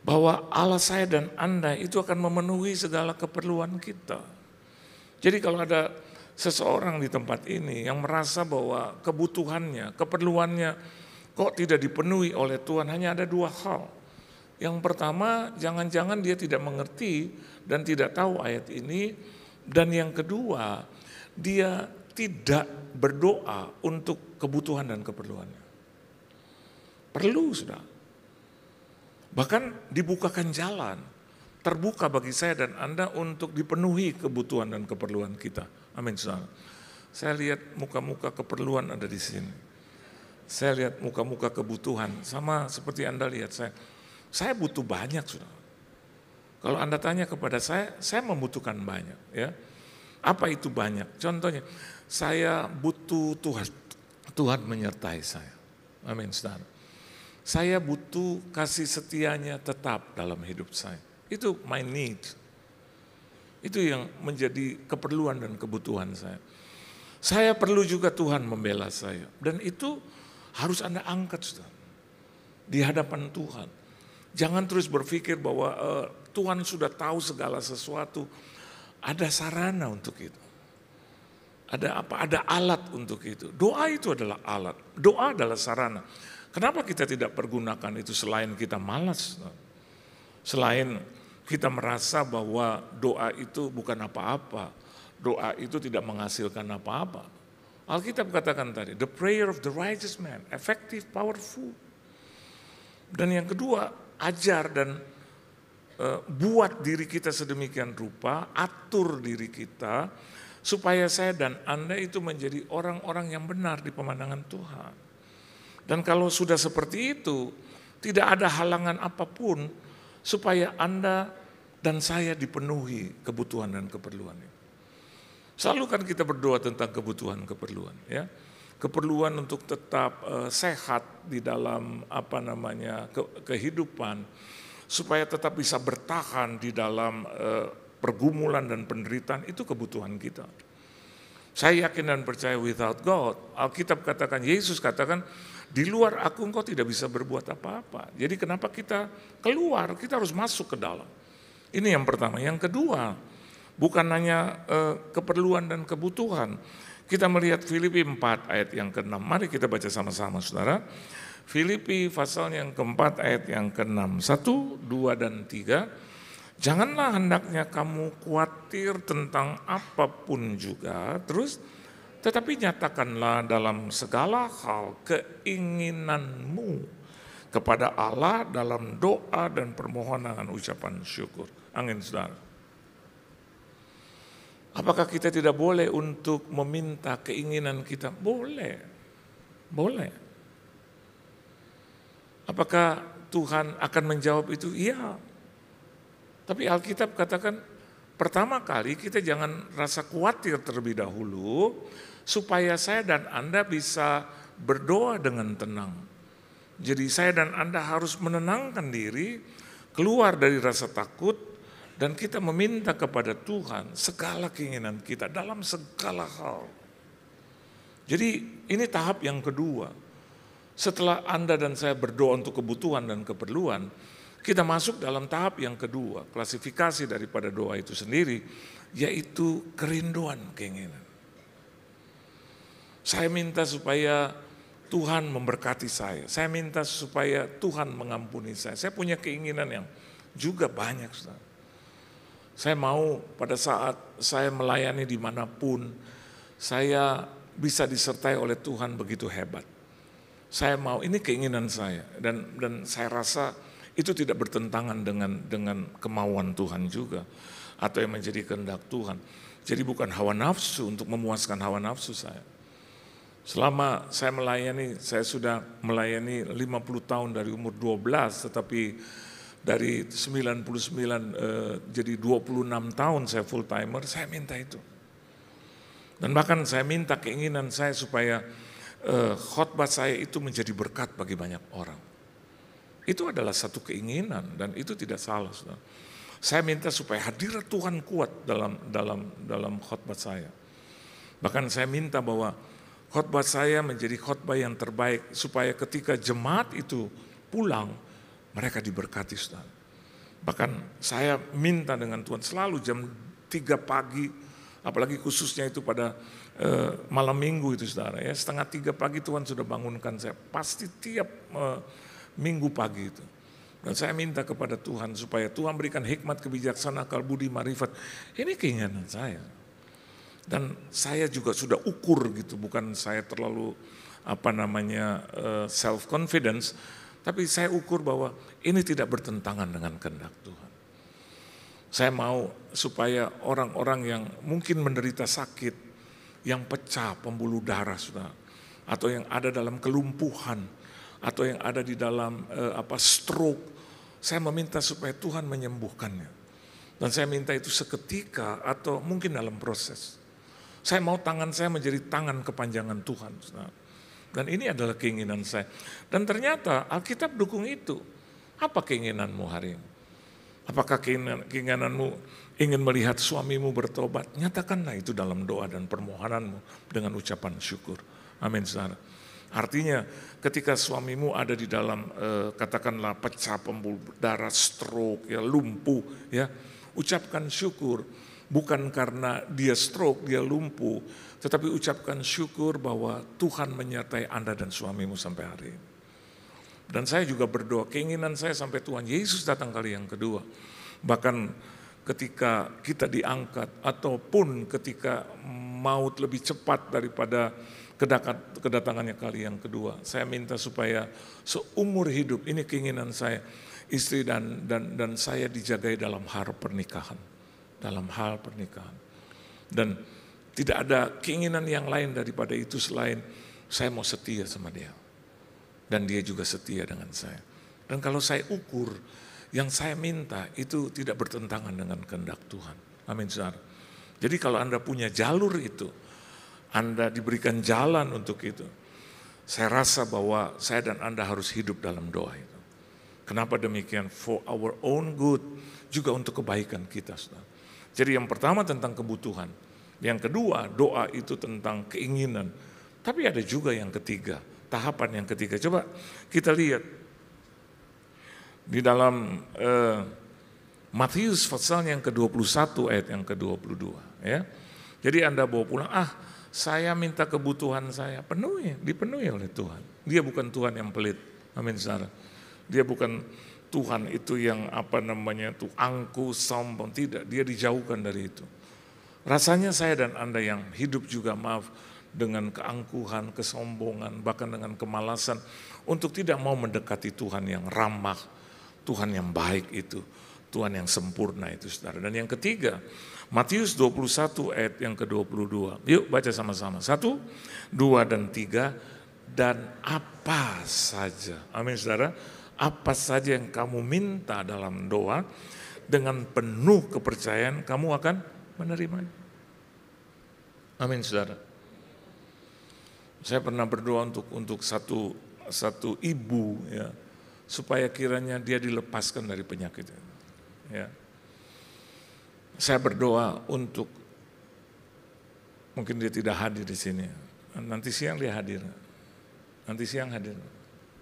J: Bahwa Allah saya dan Anda itu akan memenuhi segala keperluan kita. Jadi kalau ada seseorang di tempat ini yang merasa bahwa kebutuhannya, keperluannya kok tidak dipenuhi oleh Tuhan, hanya ada 2 hal. Yang pertama, jangan-jangan dia tidak mengerti dan tidak tahu ayat ini. Dan yang kedua, dia tidak berdoa untuk kebutuhan dan keperluannya. Perlu sudah. Bahkan dibukakan jalan, terbuka bagi saya dan Anda untuk dipenuhi kebutuhan dan keperluan kita. Amin saudara. Saya lihat muka-muka keperluan ada di sini. Saya lihat muka-muka kebutuhan, sama seperti Anda lihat saya butuh banyak saudara. Kalau Anda tanya kepada saya membutuhkan banyak ya. Apa itu banyak? Contohnya, saya butuh Tuhan menyertai saya. Amin, saudara. Saya butuh kasih setianya tetap dalam hidup saya. Itu my need. Itu yang menjadi keperluan dan kebutuhan saya. Saya perlu juga Tuhan membela saya. Dan itu harus Anda angkat, saudara. Di hadapan Tuhan. Jangan terus berpikir bahwa Tuhan sudah tahu segala sesuatu. Ada sarana untuk itu. Ada apa? Ada alat untuk itu. Doa itu adalah alat. Doa adalah sarana. Kenapa kita tidak pergunakan itu selain kita malas? Selain kita merasa bahwa doa itu bukan apa-apa. Doa itu tidak menghasilkan apa-apa. Alkitab katakan tadi, the prayer of the righteous man, effective, powerful. Dan yang kedua, ajar dan buat diri kita sedemikian rupa, atur diri kita, supaya saya dan Anda itu menjadi orang-orang yang benar di pemandangan Tuhan. Dan kalau sudah seperti itu, tidak ada halangan apapun supaya Anda dan saya dipenuhi kebutuhan dan keperluan. Selalu kan kita berdoa tentang kebutuhan keperluan, ya. Keperluan untuk tetap sehat di dalam kehidupan, supaya tetap bisa bertahan di dalam pergumulan dan penderitaan, itu kebutuhan kita. Saya yakin dan percaya without God, Alkitab katakan, Yesus katakan, di luar aku engkau tidak bisa berbuat apa-apa. Jadi kenapa kita keluar, kita harus masuk ke dalam. Ini yang pertama. Yang kedua, bukan hanya keperluan dan kebutuhan. Kita melihat Filipi 4 ayat yang ke-6. Mari kita baca sama-sama saudara. Filipi pasal yang keempat ayat yang ke-6. 1, 2, dan 3. Janganlah hendaknya kamu khawatir tentang apapun juga. Terus, tetapi nyatakanlah dalam segala hal keinginanmu kepada Allah dalam doa dan permohonan ucapan syukur. Amin saudara. Apakah kita tidak boleh untuk meminta keinginan kita? Boleh. Boleh. Apakah Tuhan akan menjawab itu? Iya. Tapi Alkitab katakan pertama kali kita jangan rasa khawatir terlebih dahulu supaya saya dan Anda bisa berdoa dengan tenang. Jadi saya dan Anda harus menenangkan diri, keluar dari rasa takut, dan kita meminta kepada Tuhan segala keinginan kita dalam segala hal. Jadi ini tahap yang kedua. setelah Anda dan saya berdoa untuk kebutuhan dan keperluan, kita masuk dalam tahap yang kedua, klasifikasi daripada doa itu sendiri, yaitu kerinduan, keinginan. Saya minta supaya Tuhan memberkati saya. Saya minta supaya Tuhan mengampuni saya. Saya punya keinginan yang juga banyak, saudara. Saya mau pada saat saya melayani dimanapun, saya bisa disertai oleh Tuhan begitu hebat. Saya mau, ini keinginan saya, dan saya rasa itu tidak bertentangan dengan kemauan Tuhan juga, atau yang menjadi kehendak Tuhan. Jadi bukan hawa nafsu untuk memuaskan hawa nafsu saya. Selama saya melayani, saya sudah melayani 50 tahun dari umur 12, tetapi dari 99 jadi 26 tahun saya full timer, saya minta itu. Dan bahkan saya minta keinginan saya supaya khotbah saya itu menjadi berkat bagi banyak orang. Itu adalah satu keinginan dan itu tidak salah, saudara. Saya minta supaya hadirat Tuhan kuat dalam khotbah saya. Bahkan saya minta bahwa khotbah saya menjadi khotbah yang terbaik supaya ketika jemaat itu pulang, mereka diberkati, saudara. Bahkan saya minta dengan Tuhan selalu jam 3 pagi, apalagi khususnya itu pada malam minggu itu, saudara, ya, 2:30 pagi Tuhan sudah bangunkan saya. Pasti tiap minggu pagi itu. Dan saya minta kepada Tuhan supaya Tuhan berikan hikmat, kebijaksanaan, akal budi, marifat. Ini keinginan saya. Dan saya juga sudah ukur gitu, bukan saya terlalu self confidence, tapi saya ukur bahwa ini tidak bertentangan dengan kehendak Tuhan. Saya mau supaya orang-orang yang mungkin menderita sakit, yang pecah pembuluh darah, saudara, atau yang ada dalam kelumpuhan, atau yang ada di dalam stroke, saya meminta supaya Tuhan menyembuhkannya. Dan saya minta itu seketika atau mungkin dalam proses. Saya mau tangan saya menjadi tangan kepanjangan Tuhan. Dan ini adalah keinginan saya. Dan ternyata Alkitab dukung itu. Apa keinginanmu hari ini? Apakah keinginanmu ingin melihat suamimu bertobat? Nyatakanlah itu dalam doa dan permohonanmu dengan ucapan syukur. Amin, saudara. Artinya ketika suamimu ada di dalam katakanlah pecah pembuluh darah, stroke, ya, lumpuh, ya, ucapkan syukur. Bukan karena dia stroke, dia lumpuh, tetapi ucapkan syukur bahwa Tuhan menyertai Anda dan suamimu sampai hari ini. Dan saya juga berdoa, keinginan saya sampai Tuhan Yesus datang kali yang kedua. Bahkan ketika kita diangkat, ataupun ketika maut lebih cepat daripada kedatangannya kali yang kedua. Saya minta supaya seumur hidup, ini keinginan saya, istri dan saya dijagai dalam hal pernikahan. Dalam hal pernikahan. Dan tidak ada keinginan yang lain daripada itu selain saya mau setia sama dia. Dan dia juga setia dengan saya. Dan kalau saya ukur, yang saya minta itu tidak bertentangan dengan kehendak Tuhan. Amin, saudara. Jadi kalau Anda punya jalur itu, Anda diberikan jalan untuk itu, saya rasa bahwa saya dan Anda harus hidup dalam doa itu. Kenapa demikian? For our own good, juga untuk kebaikan kita, saudara. Jadi yang pertama tentang kebutuhan, yang kedua doa itu tentang keinginan, tapi ada juga yang ketiga, tahapan yang ketiga. Coba kita lihat di dalam Matius pasal yang ke-21 ayat yang ke-22, ya. Jadi Anda bawa pulang, saya minta kebutuhan saya, dipenuhi oleh Tuhan. Dia bukan Tuhan yang pelit, amin, saudara. Dia bukan Tuhan itu yang angkuh, sombong, tidak. Dia dijauhkan dari itu. Rasanya saya dan Anda yang hidup juga dengan keangkuhan, kesombongan, bahkan dengan kemalasan untuk tidak mau mendekati Tuhan yang ramah, Tuhan yang baik itu, Tuhan yang sempurna itu, saudara. Dan yang ketiga, Matius 21 ayat yang ke-22. Yuk baca sama-sama. 1, 2, dan 3. Dan apa saja, amin, saudara, apa saja yang kamu minta dalam doa, dengan penuh kepercayaan kamu akan menerimanya. Amin, saudara. Saya pernah berdoa untuk satu ibu, ya, supaya kiranya dia dilepaskan dari penyakit. Ya. Saya berdoa untuk, mungkin dia tidak hadir di sini. Nanti siang dia hadir. Nanti siang hadir.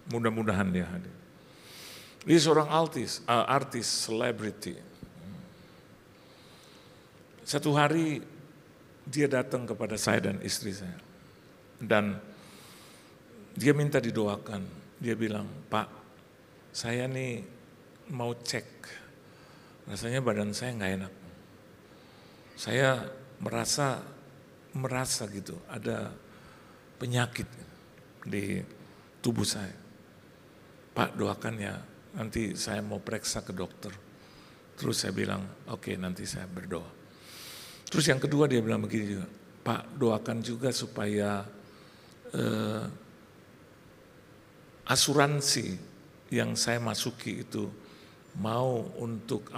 J: Mudah-mudahan dia hadir. Dia seorang artis, selebriti. Satu hari dia datang kepada saya dan istri saya. Dan dia minta didoakan. Dia bilang, Pak, saya nih mau cek. Rasanya badan saya nggak enak. Saya merasa gitu, ada penyakit di tubuh saya. Pak, doakan ya, nanti saya mau periksa ke dokter. Terus saya bilang, oke, nanti saya berdoa. Terus yang kedua dia bilang begini juga, Pak, doakan juga supaya asuransi yang saya masuki itu mau untuk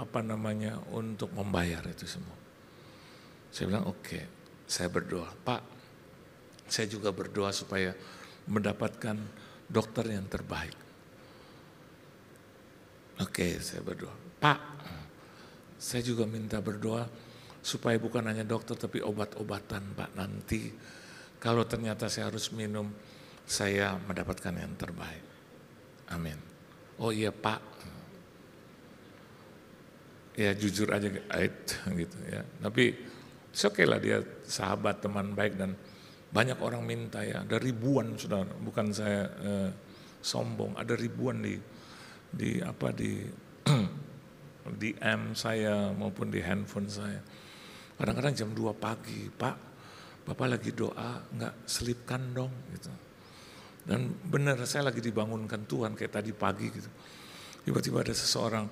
J: untuk membayar itu semua. Saya bilang oke, saya berdoa. Pak, saya juga berdoa supaya mendapatkan dokter yang terbaik. Oke, saya berdoa. Pak, saya juga minta berdoa supaya bukan hanya dokter tapi obat-obatan, Pak. Nanti kalau ternyata saya harus minum, saya mendapatkan yang terbaik. Amin. Oh iya Pak. Ya jujur aja gitu ya. Tapi oke lah, dia sahabat, teman baik, dan banyak orang minta ya. Ada ribuan, saudara. Bukan saya sombong. Ada ribuan di DM saya maupun di handphone saya. Kadang-kadang jam 2 pagi, Pak, Bapak lagi doa, enggak selipkan dong gitu. Dan benar saya lagi dibangunkan Tuhan kayak tadi pagi gitu. Tiba-tiba ada seseorang,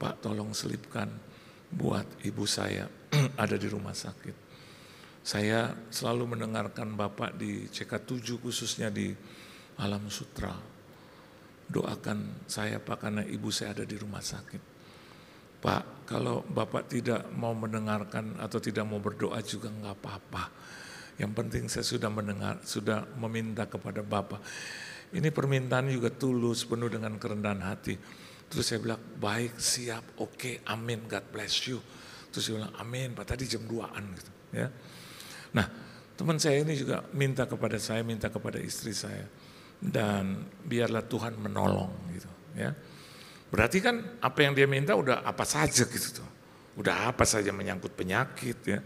J: Pak tolong selipkan buat ibu saya ada di rumah sakit. Saya selalu mendengarkan Bapak di CK7 khususnya di Alam Sutra. Doakan saya Pak karena ibu saya ada di rumah sakit. Pak, kalau Bapak tidak mau mendengarkan atau tidak mau berdoa juga enggak apa-apa. Yang penting saya sudah mendengar, sudah meminta kepada Bapak. Ini permintaan juga tulus, penuh dengan kerendahan hati. Terus saya bilang, baik, siap, oke, amin, God bless you. Terus saya bilang, amin, Pak, tadi jam 2-an gitu. Ya. Nah, teman saya ini juga minta kepada saya, minta kepada istri saya. Dan biarlah Tuhan menolong gitu. Ya. Berarti kan apa yang dia minta udah apa saja gitu tuh. Udah apa saja menyangkut penyakit ya.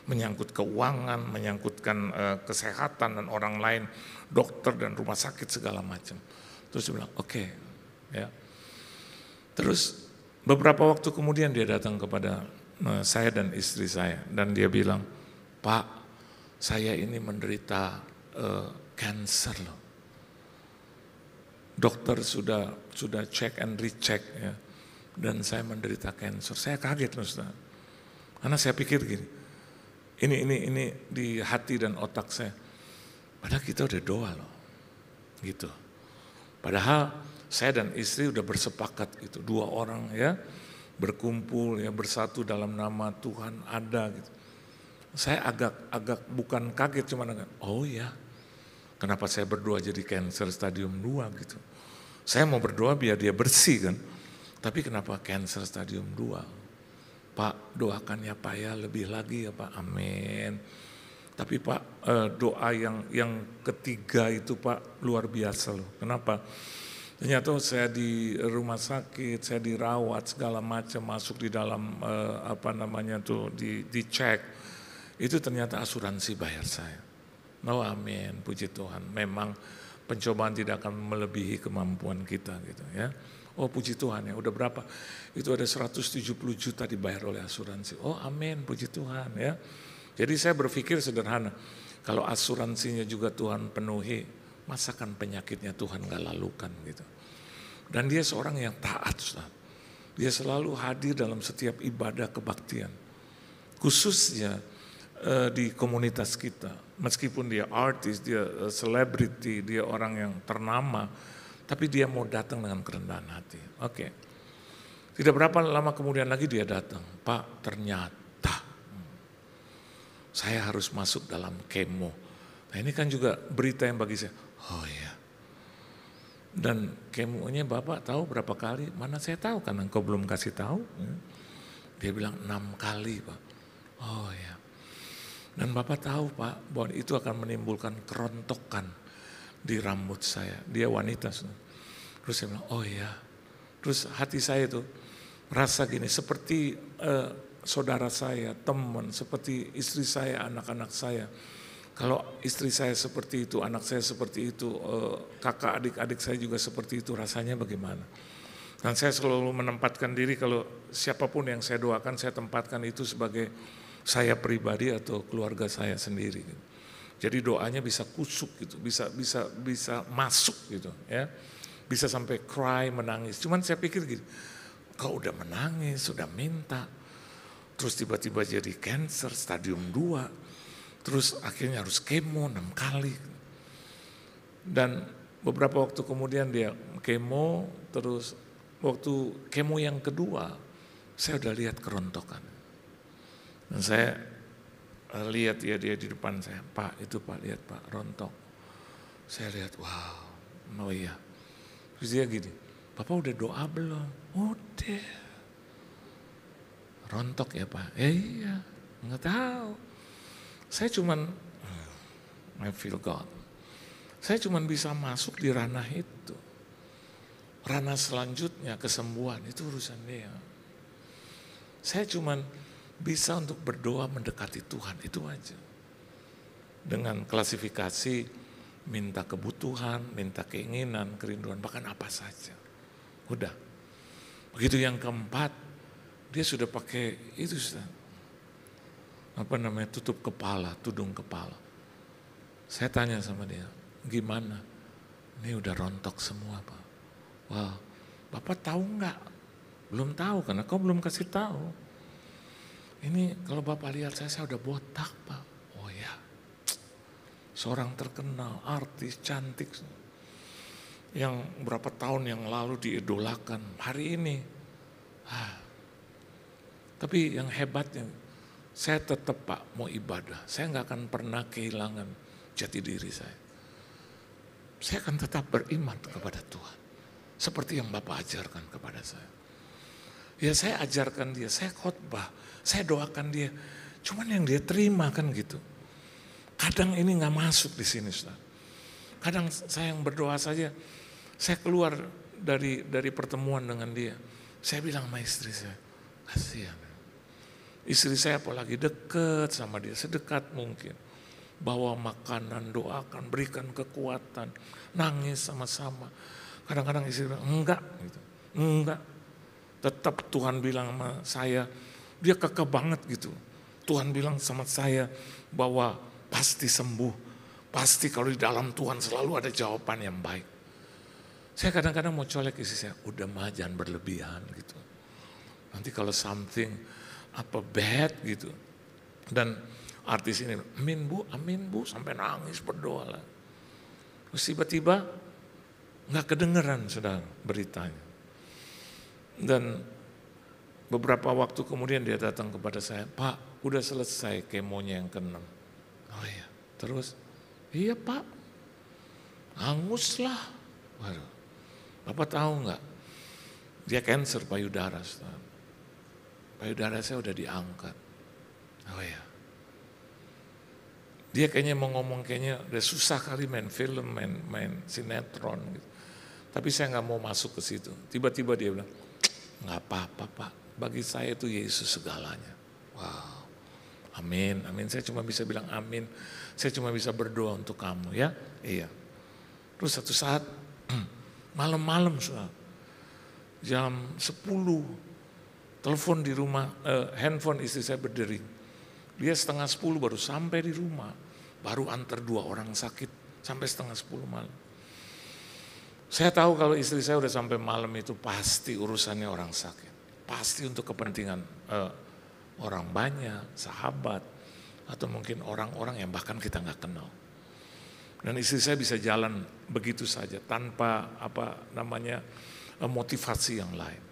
J: Menyangkut keuangan, menyangkutkan kesehatan dan orang lain, dokter dan rumah sakit segala macam. Terus dia bilang, oke, ya. Terus beberapa waktu kemudian dia datang kepada saya dan istri saya dan dia bilang, Pak, saya ini menderita cancer loh. Dokter sudah cek and recheck ya, dan saya menderita cancer. Saya kaget loh, Ustaz. Karena saya pikir gini. Ini di hati dan otak saya. Padahal kita udah doa loh, gitu. Padahal saya dan istri udah bersepakat gitu, 2 orang ya berkumpul ya bersatu dalam nama Tuhan ada gitu. Saya agak bukan kaget, cuma agak, oh ya, kenapa saya berdoa jadi cancer stadium 2 gitu. Saya mau berdoa biar dia bersih kan, tapi kenapa cancer stadium 2? Pak, doakan ya Pak ya, lebih lagi ya Pak, amin. Tapi Pak, doa yang ketiga itu Pak luar biasa loh. Kenapa? Ternyata saya di rumah sakit, saya dirawat segala macam, masuk di dalam dicek. Itu ternyata asuransi bayar saya. Oh amin, puji Tuhan. Memang pencobaan tidak akan melebihi kemampuan kita gitu ya. Oh puji Tuhan ya, udah berapa? Itu ada 170 juta dibayar oleh asuransi. Oh amin, puji Tuhan ya. Jadi saya berpikir sederhana, kalau asuransinya juga Tuhan penuhi, masakan penyakitnya Tuhan gak lalukan gitu. Dan dia seorang yang taat, Ustaz. Dia selalu hadir dalam setiap ibadah kebaktian. Khususnya di komunitas kita. Meskipun dia artis, dia selebriti, dia orang yang ternama, tapi dia mau datang dengan kerendahan hati. Oke. Tidak berapa lama kemudian lagi dia datang. Pak, ternyata saya harus masuk dalam kemo. Nah ini kan juga berita yang bagi saya. Oh ya. Dan kemonya Bapak tahu berapa kali? Mana saya tahu karena engkau belum kasih tahu. Dia bilang 6 kali Pak. Oh ya. Dan Bapak tahu Pak bahwa itu akan menimbulkan kerontokan di rambut saya. Dia wanita. Terus saya bilang, oh iya. Terus hati saya itu rasa gini, seperti saudara saya, teman, seperti istri saya, anak-anak saya. Kalau istri saya seperti itu, anak saya seperti itu, kakak adik-adik saya juga seperti itu, rasanya bagaimana? Dan saya selalu menempatkan diri kalau siapapun yang saya doakan, saya tempatkan itu sebagai saya pribadi atau keluarga saya sendiri. Jadi doanya bisa kusuk gitu, bisa masuk gitu ya. Bisa sampai cry, menangis. Cuman saya pikir gitu, kau udah menangis, sudah minta, terus tiba-tiba jadi cancer stadium 2, terus akhirnya harus kemo 6 kali. Dan beberapa waktu kemudian dia kemo, terus waktu kemo yang kedua, saya udah lihat kerontokan. Dan saya lihat dia di depan saya, Pak itu Pak, lihat Pak, rontok. Saya lihat, wow, oh iya. Terus dia gini, Bapak udah doa belum? Udah. Rontok ya Pak? Iya, nggak tahu. Saya cuman, I feel God. Saya cuman bisa masuk di ranah itu. Ranah selanjutnya kesembuhan itu urusan dia. Saya cuman bisa untuk berdoa mendekati Tuhan, itu aja. Dengan klasifikasi minta kebutuhan, minta keinginan, kerinduan, bahkan apa saja. Udah. Begitu yang keempat, dia sudah pakai itu sudah. Apa namanya, tutup kepala, tudung kepala. Saya tanya sama dia, gimana? Ini udah rontok semua Pak. Wah, Bapak tahu nggak? Belum tahu karena kau belum kasih tahu. Ini kalau Bapak lihat saya udah botak Pak. Oh ya, seorang terkenal, artis, cantik. Yang berapa tahun yang lalu diidolakan, hari ini. Tapi yang hebatnya, saya tetap Pak mau ibadah. Saya nggak akan pernah kehilangan jati diri saya. Saya akan tetap beriman kepada Tuhan. Seperti yang Bapak ajarkan kepada saya. Ya saya ajarkan dia, saya khotbah, saya doakan dia. Cuman yang dia terima kan gitu. Kadang ini nggak masuk di sini, Ustaz. Kadang saya yang berdoa saja, saya keluar dari pertemuan dengan dia. Saya bilang sama istri saya, kasihan. Istri saya apalagi dekat sama dia, sedekat mungkin. Bawa makanan, doakan, berikan kekuatan, nangis sama-sama. Kadang-kadang istri bilang, enggak, gitu. Enggak. Tetap Tuhan bilang sama saya, dia kekeh banget gitu. Tuhan bilang sama saya bahwa pasti sembuh. Pasti kalau di dalam Tuhan selalu ada jawaban yang baik. Saya kadang-kadang mau colek istri saya, udah mah jangan berlebihan gitu. Nanti kalau something apa bad gitu. Dan artis ini, amin bu, sampai nangis berdoa lah. Terus tiba-tiba nggak kedengeran sudah beritanya. Dan beberapa waktu kemudian dia datang kepada saya, Pak udah selesai kemonya yang ke-6. Oh iya, terus? Iya Pak, hangus lah. Waduh, Bapak tahu nggak? Dia cancer payudara. Payudara saya udah diangkat. Oh iya. Dia kayaknya mau ngomong kayaknya udah susah kali main film, main sinetron gitu. Tapi saya nggak mau masuk ke situ. Tiba-tiba dia bilang, nggak apa-apa Pak, bagi saya itu Yesus segalanya. Wow, amin, amin. Saya cuma bisa bilang amin. Saya cuma bisa berdoa untuk kamu ya. Iya. Terus satu saat malam-malam jam 10 telepon di rumah, handphone istri saya berdering. Dia 9:30 baru sampai di rumah, baru antar 2 orang sakit sampai 9:30 malam. Saya tahu kalau istri saya udah sampai malam itu pasti urusannya orang sakit. Pasti untuk kepentingan orang banyak, sahabat, atau mungkin orang-orang yang bahkan kita nggak kenal. Dan istri saya bisa jalan begitu saja tanpa motivasi yang lain.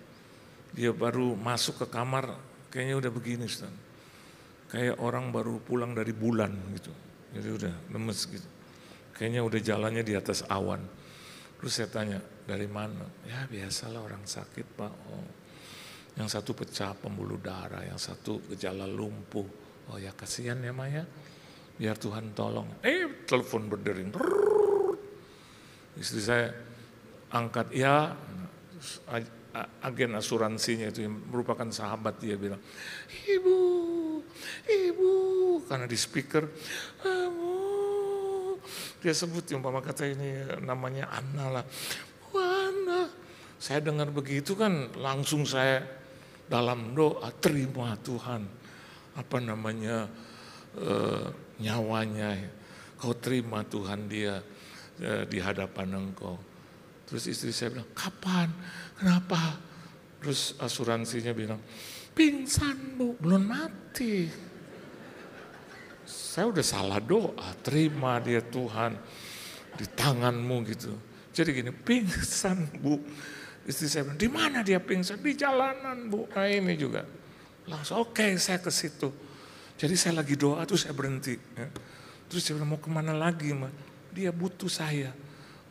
J: Dia baru masuk ke kamar kayaknya udah begini, Ustaz. Kayak orang baru pulang dari bulan gitu. Jadi udah lemes gitu. Kayaknya udah jalannya di atas awan. Terus saya tanya, dari mana? Ya biasalah orang sakit Pak. Oh. Yang satu pecah pembuluh darah, yang satu gejala lumpuh. Oh ya kasihan ya Maya. Biar Tuhan tolong. Telepon berdering. Istri saya angkat, ya agen asuransinya itu yang merupakan sahabat dia bilang, ibu, karena di speaker, dia sebut umpama kata ini namanya Anna lah, Anna. Saya dengar begitu kan langsung saya dalam doa, terima Tuhan, nyawanya, kau terima Tuhan dia di hadapan Engkau. Terus istri saya bilang, kapan? Kenapa? Terus asuransinya bilang, pingsan Bu, belum mati. Saya udah salah doa, terima dia Tuhan di tanganmu gitu. Jadi gini, pingsan Bu. Istri saya bilang, di mana dia pingsan? Di jalanan Bu. Nah ini juga. Langsung oke, saya ke situ. Jadi saya lagi doa terus saya berhenti. Ya. Terus saya bilang, mau kemana lagi? Ma? Dia butuh saya.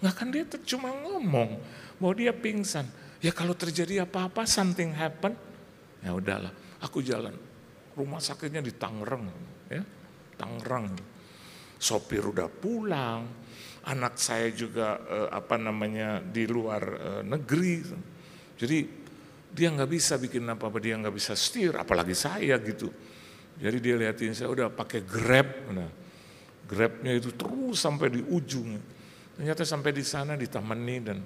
J: Nggak kan dia cuma ngomong bahwa dia pingsan. Ya kalau terjadi apa-apa, something happen, ya udahlah. Aku jalan. Rumah sakitnya di Tangerang. Ya. Tangerang. Sopir udah pulang. Anak saya juga di luar negeri. Jadi dia nggak bisa bikin apa-apa, dia nggak bisa setir, apalagi saya gitu. Jadi dia liatin saya udah pakai Grab. Nah, Grabnya itu terus sampai di ujung. Ternyata sampai di sana ditemani dan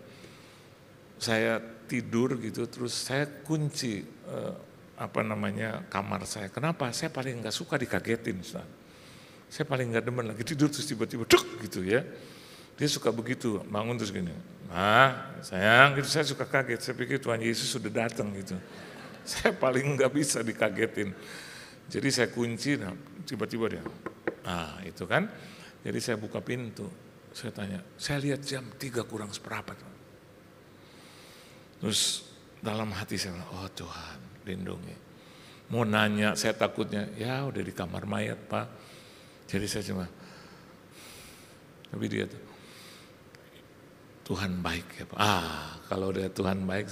J: saya tidur gitu, terus saya kunci kamar saya. Kenapa? Saya paling nggak suka dikagetin. Saya paling nggak demen lagi tidur terus tiba-tiba duk gitu ya. Dia suka begitu, bangun terus gini. Sayang, gitu saya suka kaget. Saya pikir Tuhan Yesus sudah datang gitu. Saya paling nggak bisa dikagetin. Jadi saya kunci, nah, tiba-tiba dia. Itu kan. Jadi saya buka pintu. Saya tanya, saya lihat jam 3 kurang seperempat. Terus dalam hati saya bilang, oh Tuhan, lindungi. Mau nanya, saya takutnya, ya udah di kamar mayat Pak. Jadi saya cuma, tapi dia tuh, Tuhan baik ya Pak. Kalau dia Tuhan baik,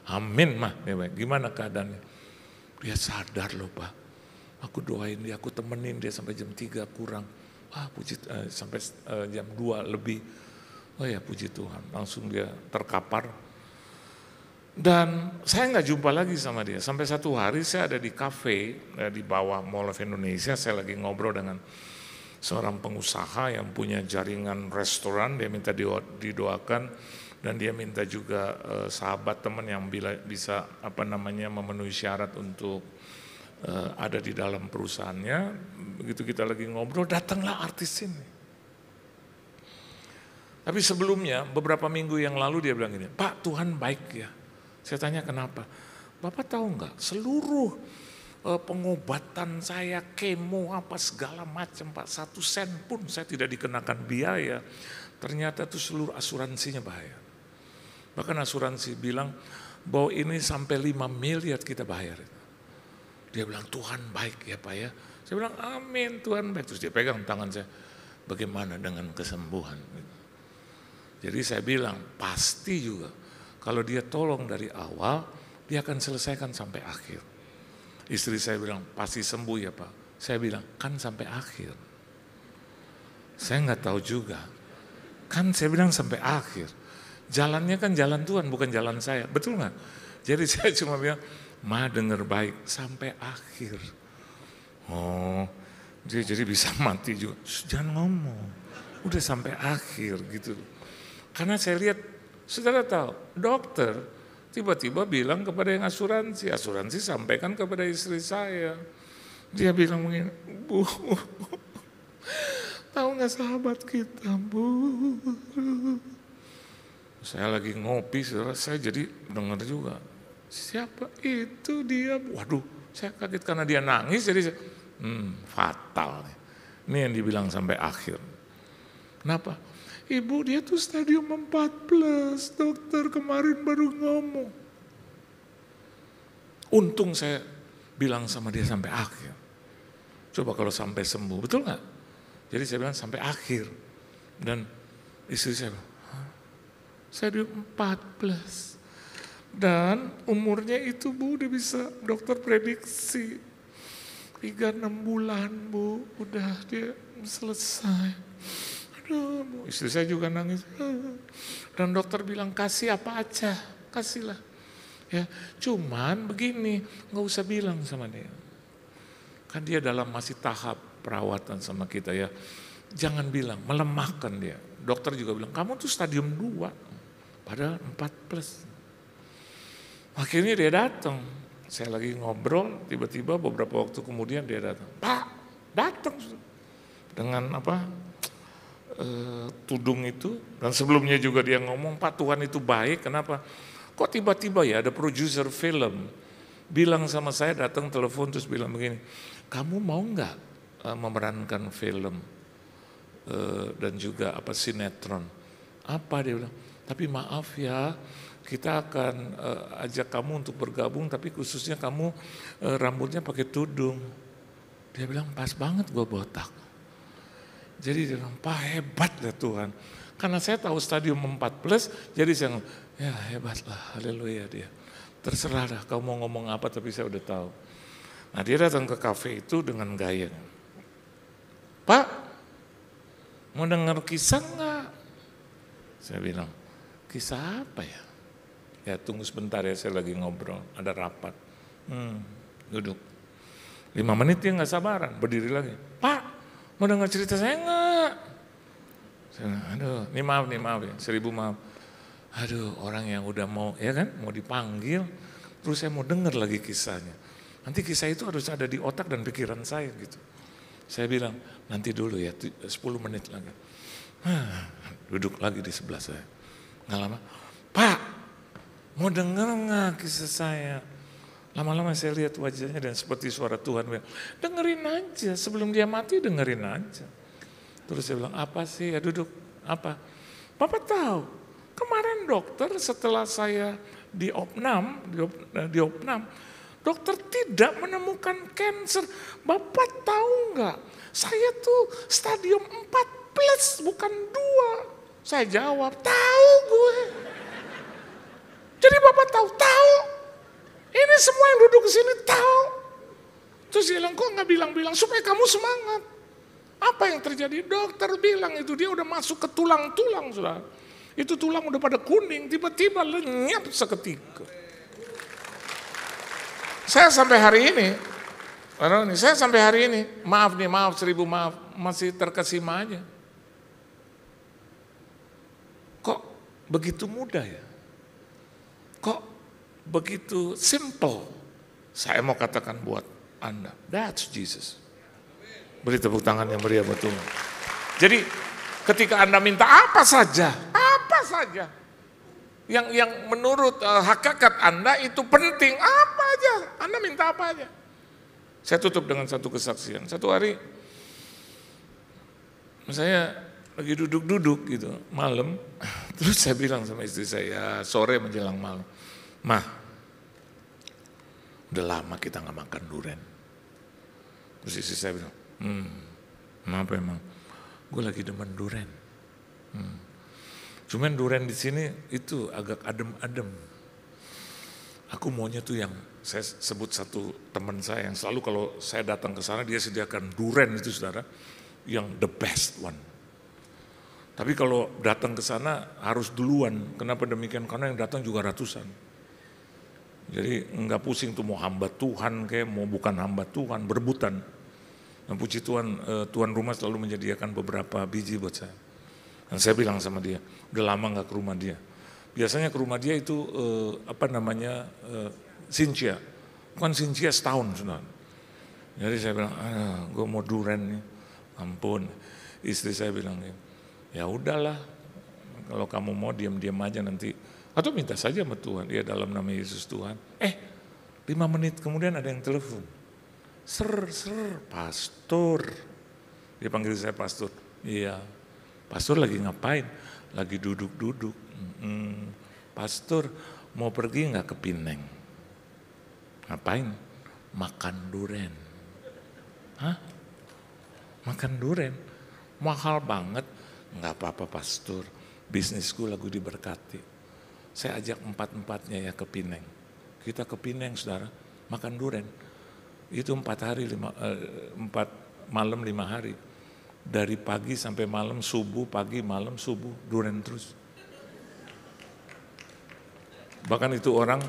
J: amin mah. Ya baik. Gimana keadaannya? Dia sadar loh Pak. Aku doain dia, aku temenin dia sampai jam 3 kurang. Sampai jam 2 lebih. Oh ya puji Tuhan. Langsung dia terkapar. Dan saya nggak jumpa lagi sama dia. Sampai satu hari saya ada di kafe di bawah Mall of Indonesia. Saya lagi ngobrol dengan seorang pengusaha yang punya jaringan restoran, dia minta didoakan dan dia minta juga sahabat teman yang bisa memenuhi syarat untuk ada di dalam perusahaannya. Begitu kita lagi ngobrol, datanglah artis ini. Tapi sebelumnya beberapa minggu yang lalu dia bilang gini, Pak Tuhan baik ya. Saya tanya kenapa? Bapak tahu nggak seluruh pengobatan saya, kemo, apa segala macam Pak, 1 sen pun saya tidak dikenakan biaya. Ternyata itu seluruh asuransinya bayar. Bahkan asuransi bilang bahwa ini sampai 5 miliar kita bayar. Dia bilang Tuhan baik ya Pak ya. Saya bilang amin Tuhan baik. Terus dia pegang tangan saya, bagaimana dengan kesembuhan? Jadi saya bilang pasti juga kalau dia tolong dari awal, dia akan selesaikan sampai akhir. Istri saya bilang, pasti sembuh ya Pak. Saya bilang, kan sampai akhir. Saya nggak tahu juga. Kan saya bilang sampai akhir. Jalannya kan jalan Tuhan, bukan jalan saya. Betul nggak? Jadi saya cuma bilang, Ma dengar baik, sampai akhir. Oh, dia jadi bisa mati juga. Jangan ngomong. Udah sampai akhir gitu. Karena saya lihat, saudara tahu, dokter tiba-tiba bilang kepada yang asuransi sampaikan kepada istri saya. Dia bilang begini, Bu, tahu nggak sahabat kita, Bu? Saya lagi ngopi, saudara, saya jadi dengar juga. Siapa itu dia? Waduh, saya kaget karena dia nangis, jadi saya, fatal. Ini yang dibilang sampai akhir. Kenapa? Ibu dia tuh stadium 14, dokter kemarin baru ngomong. Untung saya bilang sama dia sampai akhir. Coba kalau sampai sembuh, betul nggak? Jadi saya bilang sampai akhir. Dan istri saya bilang, stadium 14. Dan umurnya itu Bu, dia bisa dokter prediksi 3-6 bulan Bu, udah dia selesai. Aduh Bu. Istri saya juga nangis. Dan dokter bilang kasih apa aja, kasihlah. Ya, cuman begini, nggak usah bilang sama dia. Kan dia dalam masih tahap perawatan sama kita ya. Jangan bilang, melemahkan dia. Dokter juga bilang, kamu tuh stadium 2, padahal 4+. Akhirnya dia datang. Saya lagi ngobrol, tiba-tiba beberapa waktu kemudian dia datang. Pak, datang dengan tudung itu. Dan sebelumnya juga dia ngomong, Pak, Tuhan itu baik. Kenapa? Kok tiba-tiba ya ada produser film bilang sama saya, datang telepon terus bilang begini, kamu mau nggak memerankan film dan juga sinetron? Apa dia bilang? Tapi maaf ya, kita akan ajak kamu untuk bergabung, tapi khususnya kamu rambutnya pakai tudung. Dia bilang pas banget gue botak. Jadi dia bilang, Pak hebat ya Tuhan. Karena saya tahu stadium 4+, jadi saya ngomong, ya hebatlah, haleluya dia. Terserah dah kamu mau ngomong apa, tapi saya udah tahu. Nah dia datang ke kafe itu dengan gaya. Pak, mau dengar kisah nggak? Saya bilang, kisah apa ya? Ya tunggu sebentar ya, saya lagi ngobrol, ada rapat. Duduk. 5 menit dia nggak sabaran, berdiri lagi. Pak, mau dengar cerita saya nggak? Saya bilang, aduh, ini maaf ya, 1000 maaf. Aduh, orang yang udah mau, ya kan, mau dipanggil, terus saya mau dengar lagi kisahnya. Nanti kisah itu harus ada di otak dan pikiran saya gitu. Saya bilang, nanti dulu ya, 10 menit lagi. Duduk lagi di sebelah saya. Nggak lama, Pak, mau dengar nggak kisah saya? Lama-lama saya lihat wajahnya dan seperti suara Tuhan bilang, dengerin aja, sebelum dia mati dengerin aja. Terus saya bilang, apa sih? Ya duduk, apa? Bapak tahu, kemarin dokter setelah saya diopnam, dokter tidak menemukan kanker. Bapak tahu nggak? Saya tuh stadium 4+, bukan 2. Saya jawab, tahu gue. Jadi Bapak tahu. Ini semua yang duduk di sini tahu. Terus dia bilang, kok nggak bilang-bilang supaya kamu semangat. Apa yang terjadi? Dokter bilang itu dia udah masuk ke tulang-tulang, saudara. Itu tulang udah pada kuning, tiba-tiba lenyap seketika. Saya sampai hari ini, maaf 1000 maaf, masih terkesima aja. Kok begitu mudah ya? Kok begitu simple? Saya mau katakan buat Anda, that's Jesus. Beri tepuk tangan yang meriah buat Tuhan. Jadi ketika Anda minta apa saja yang menurut hakikat Anda itu penting, apa aja, Anda minta apa aja. Saya tutup dengan satu kesaksian. Satu hari saya lagi duduk-duduk gitu malam, terus saya bilang sama istri saya, sore menjelang malam, Mah, udah lama kita nggak makan durian. Terus istri saya bilang, kenapa emang? Gue lagi demen durian. Cuman durian di sini itu agak adem-adem. Aku maunya tuh yang saya sebut satu teman saya yang selalu kalau saya datang ke sana dia sediakan durian itu saudara, yang the best one. Tapi kalau datang ke sana harus duluan. Kenapa demikian? Karena yang datang juga ratusan. Jadi enggak pusing tuh mau hamba Tuhan kayak mau bukan hamba Tuhan, berebutan. Dan puji Tuhan, tuan rumah selalu menyediakan beberapa biji buat saya. Dan saya bilang sama dia, udah lama nggak ke rumah dia. Biasanya ke rumah dia itu Cynthia, bukan Cynthia setahun sudah. Jadi saya bilang, gue mau durian nih, ampun. Istri saya bilang, ya udahlah, kalau kamu mau diam-diam aja nanti, atau minta saja sama Tuhan, ya dalam nama Yesus Tuhan. 5 menit kemudian ada yang telepon. Ser, pastor. Dia panggil saya pastor. Iya, pastor lagi ngapain? Lagi duduk-duduk. Pastor mau pergi nggak ke Pineng? Ngapain? Makan durian. Hah? Makan durian? Mahal banget. Nggak apa-apa pastor, bisnisku lagu diberkati. Saya ajak 4-4-nya ya ke Pineng. Kita ke Pineng saudara, makan durian. Itu 4 malam 5 hari. Dari pagi sampai malam, subuh, pagi, malam, subuh, duren terus. Bahkan itu orang,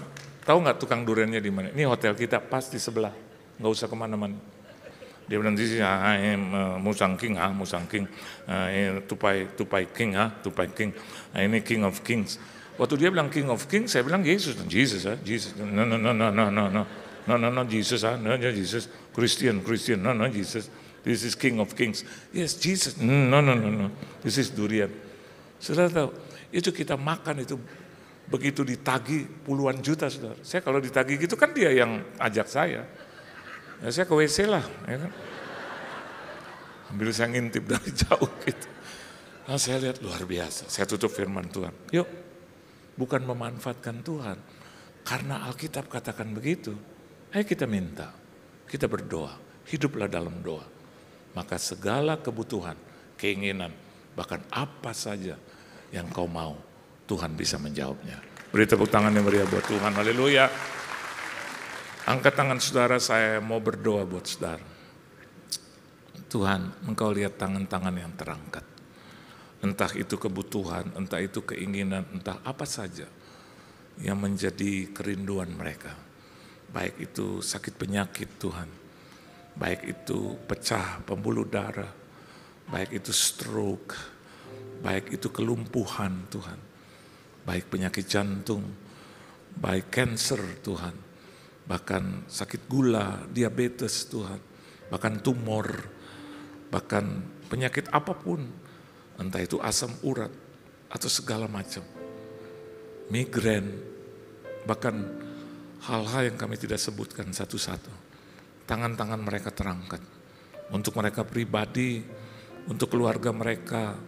J: tahu nggak tukang durennya di mana? Ini hotel kita pas di sebelah, nggak usah kemana-mana. Dia bilang di sini, Musang King, Tupai King, Tupai King. Ini King of Kings. Waktu dia bilang King of Kings, saya bilang Yesus, Jesus. No, Jesus, no, Jesus, Christian, no, Jesus. This is King of Kings. Yes, Jesus. No. This is durian. Saudara tahu, itu kita makan itu begitu ditagi puluhan juta, saudara. Saya kalau ditagi gitu kan dia yang ajak saya. Ya saya ke WC lah, ya kan. Ambil saya ngintip dari jauh gitu. Nah saya lihat luar biasa. Saya tutup firman Tuhan. Yuk, bukan memanfaatkan Tuhan. Karena Alkitab katakan begitu. Ayo kita minta, kita berdoa, hiduplah dalam doa. Maka segala kebutuhan, keinginan, bahkan apa saja yang kau mau, Tuhan bisa menjawabnya. Beri tepuk tangan yang meriah buat Tuhan, haleluya. Angkat tangan saudara, saya mau berdoa buat saudara. Tuhan, Engkau lihat tangan-tangan yang terangkat. Entah itu kebutuhan, entah itu keinginan, entah apa saja yang menjadi kerinduan mereka. Baik itu sakit penyakit Tuhan, baik itu pecah pembuluh darah, baik itu stroke, baik itu kelumpuhan Tuhan, baik penyakit jantung, baik cancer Tuhan, bahkan sakit gula, diabetes Tuhan, bahkan tumor, bahkan penyakit apapun, entah itu asam urat atau segala macam, migrain, bahkan hal-hal yang kami tidak sebutkan satu-satu. Tangan-tangan mereka terangkat. Untuk mereka pribadi, untuk keluarga mereka,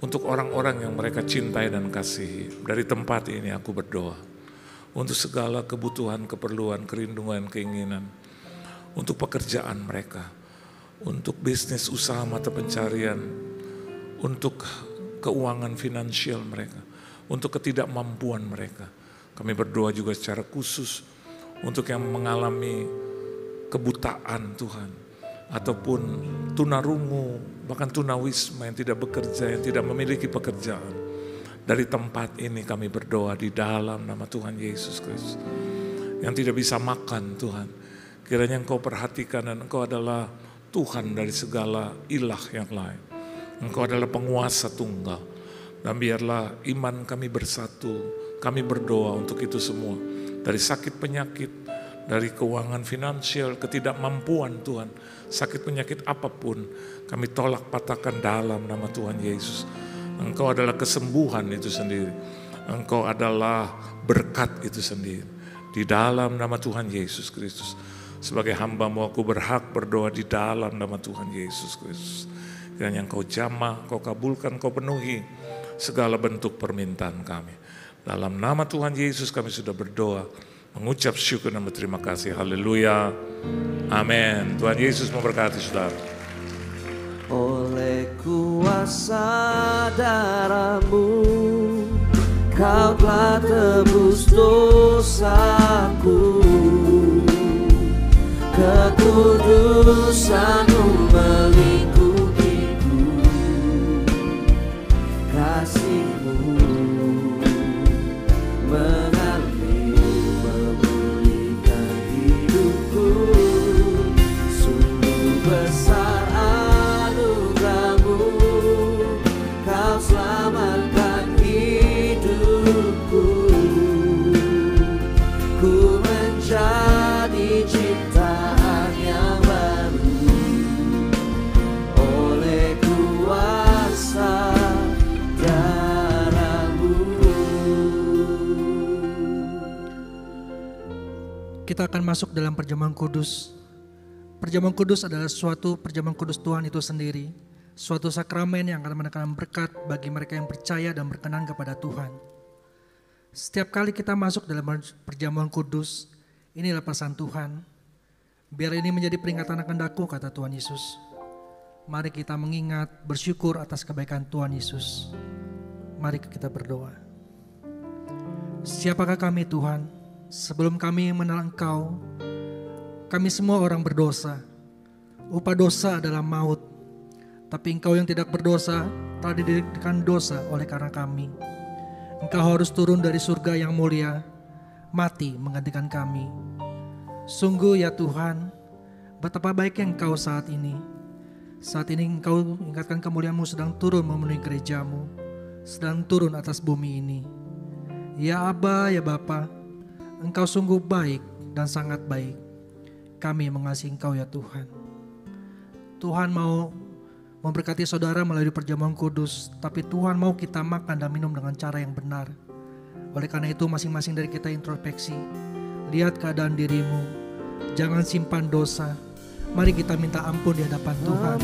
J: untuk orang-orang yang mereka cintai dan kasihi. Dari tempat ini aku berdoa. Untuk segala kebutuhan, keperluan, kerinduan, keinginan. Untuk pekerjaan mereka. Untuk bisnis, usaha, mata pencarian. Untuk keuangan finansial mereka. Untuk ketidakmampuan mereka. Kami berdoa juga secara khusus untuk yang mengalami kebutaan Tuhan, ataupun tunarungu, bahkan tunawisma yang tidak bekerja, yang tidak memiliki pekerjaan. Dari tempat ini kami berdoa di dalam nama Tuhan Yesus Kristus. Yang tidak bisa makan Tuhan, kiranya Engkau perhatikan dan Engkau adalah Tuhan dari segala ilah yang lain. Engkau adalah penguasa tunggal. Dan biarlah iman kami bersatu. Kami berdoa untuk itu semua. Dari sakit penyakit, dari keuangan finansial, ketidakmampuan Tuhan. Sakit penyakit apapun, kami tolak patahkan dalam nama Tuhan Yesus. Engkau adalah kesembuhan itu sendiri. Engkau adalah berkat itu sendiri. Di dalam nama Tuhan Yesus Kristus. Sebagai hamba-Mu aku berhak berdoa di dalam nama Tuhan Yesus Kristus. Kiranya Engkau jamah, Engkau kabulkan, Engkau penuhi segala bentuk permintaan kami. Dalam nama Tuhan Yesus kami sudah berdoa, mengucap syukur dan berterima kasih. Haleluya. Amin. Tuhan Yesus memberkati saudara.
C: Oleh kuasa darah-Mu, Kau telah tebus dosaku. Kekudusan-Mu melingkupiku. Kasih-Mu mengalir, memulihkan hidupku. Sungguh besar anugerah-Mu, Kau selamatkan hidupku. Ku menjadi ciptaan yang baru oleh kuasa
K: kita akan masuk dalam perjamuan kudus. Perjamuan kudus adalah suatu perjamuan kudus Tuhan itu sendiri. Suatu sakramen yang akan menekan berkat bagi mereka yang percaya dan berkenan kepada Tuhan. Setiap kali kita masuk dalam perjamuan kudus, inilah pesan Tuhan. Biar ini menjadi peringatan akan daku, kata Tuhan Yesus. Mari kita mengingat, bersyukur atas kebaikan Tuhan Yesus. Mari kita berdoa. Siapakah kami Tuhan? Sebelum kami mengenal Engkau, kami semua orang berdosa. Upah dosa adalah maut. Tapi Engkau yang tidak berdosa telah didirikan dosa oleh karena kami. Engkau harus turun dari surga yang mulia, mati menggantikan kami. Sungguh ya Tuhan, betapa baiknya Engkau saat ini. Saat ini Engkau ingatkan kemuliaan-Mu sedang turun memenuhi gereja-Mu, sedang turun atas bumi ini. Ya Aba, ya Bapa, Engkau sungguh baik dan sangat baik. Kami mengasihi Engkau ya Tuhan. Tuhan mau memberkati saudara melalui perjamuan kudus, tapi Tuhan mau kita makan dan minum dengan cara yang benar. Oleh karena itu masing-masing dari kita introspeksi, lihat keadaan dirimu, jangan simpan dosa. Mari kita minta ampun di hadapan Tuhan.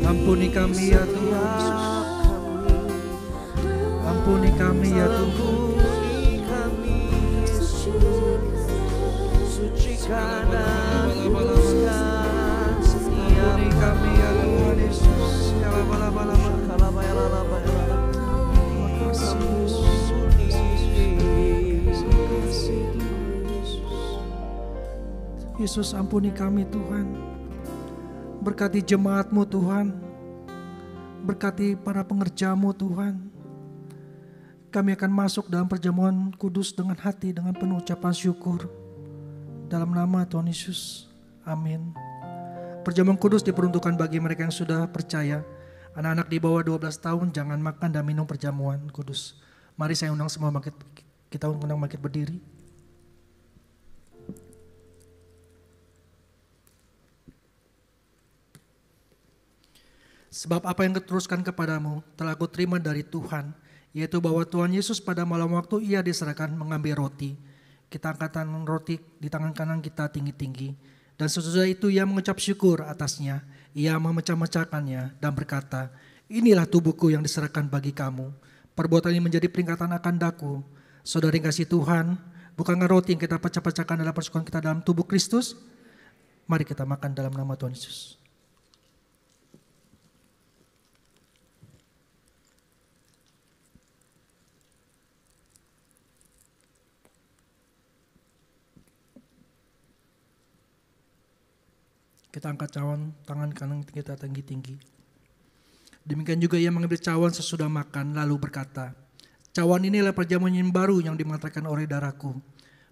K: Ampuni kami ya Tuhan Yesus. Ampuni kami ya Tuhan.
C: Sucikan dan kuduskan setiap
K: kami ya Tuhan Yesus. Yesus, ampuni kami Tuhan. Berkati jemaat-Mu Tuhan. Berkati para pengerja-Mu Tuhan. Kami akan masuk dalam perjamuan kudus dengan hati, dengan penuh ucapan syukur. Dalam nama Tuhan Yesus, amin. Perjamuan kudus diperuntukkan bagi mereka yang sudah percaya. Anak-anak di bawah 12 tahun jangan makan dan minum perjamuan kudus. Mari saya undang semua kita undang bangkit berdiri. Sebab apa yang kuteruskan kepadamu telah aku terima dari Tuhan, yaitu bahwa Tuhan Yesus pada malam waktu ia diserahkan mengambil roti. Kita angkatkan roti di tangan kanan kita tinggi-tinggi. Dan sesudah itu ia mengucap syukur atasnya. Ia memecah-mecahkannya dan berkata, inilah tubuhku yang diserahkan bagi kamu. Perbuatan ini menjadi peringatan akan daku. Saudara yang kasih Tuhan, bukankah roti yang kita pecah-pecahkan adalah persekutuan kita dalam tubuh Kristus? Mari kita makan dalam nama Tuhan Yesus. Kita angkat cawan tangan kanan kita tinggi-tinggi. Demikian juga ia mengambil cawan sesudah makan lalu berkata, cawan inilah perjamuan yang baru yang dimantarkan oleh darahku.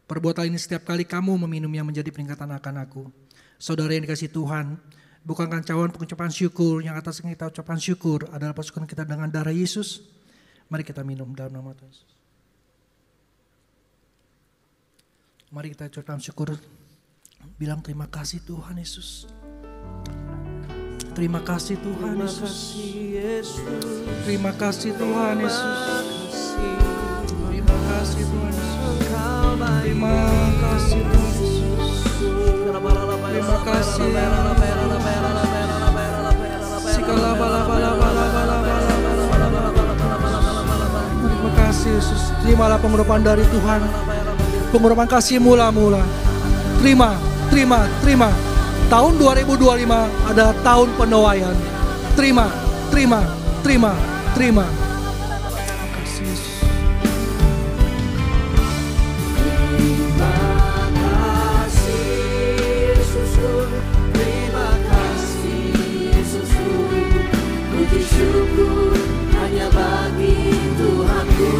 K: Perbuatan ini setiap kali kamu meminumnya menjadi peringatan akan aku. Saudara yang dikasihi Tuhan, bukankah cawan pengucapan syukur yang atas kita ucapan syukur adalah persekutuan kita dengan darah Yesus? Mari kita minum dalam nama Tuhan Yesus. Mari kita ucapkan syukur. Bilang terima kasih Tuhan Yesus. Terima kasih Tuhan Yesus. Terima kasih Tuhan Yesus. Terima kasih Tuhan Yesus. Terima kasih Tuhan Yesus. Terima kasih. Terima kasih Yesus. Terimalah pengurapan dari Tuhan. Pengurapan kasih mula-mula. Terima. Tahun 2025 adalah tahun penuaian. Terima. Terima kasih Yesus.
H: Terima kasih Yesusku. Puji syukur hanya bagi Tuhanku.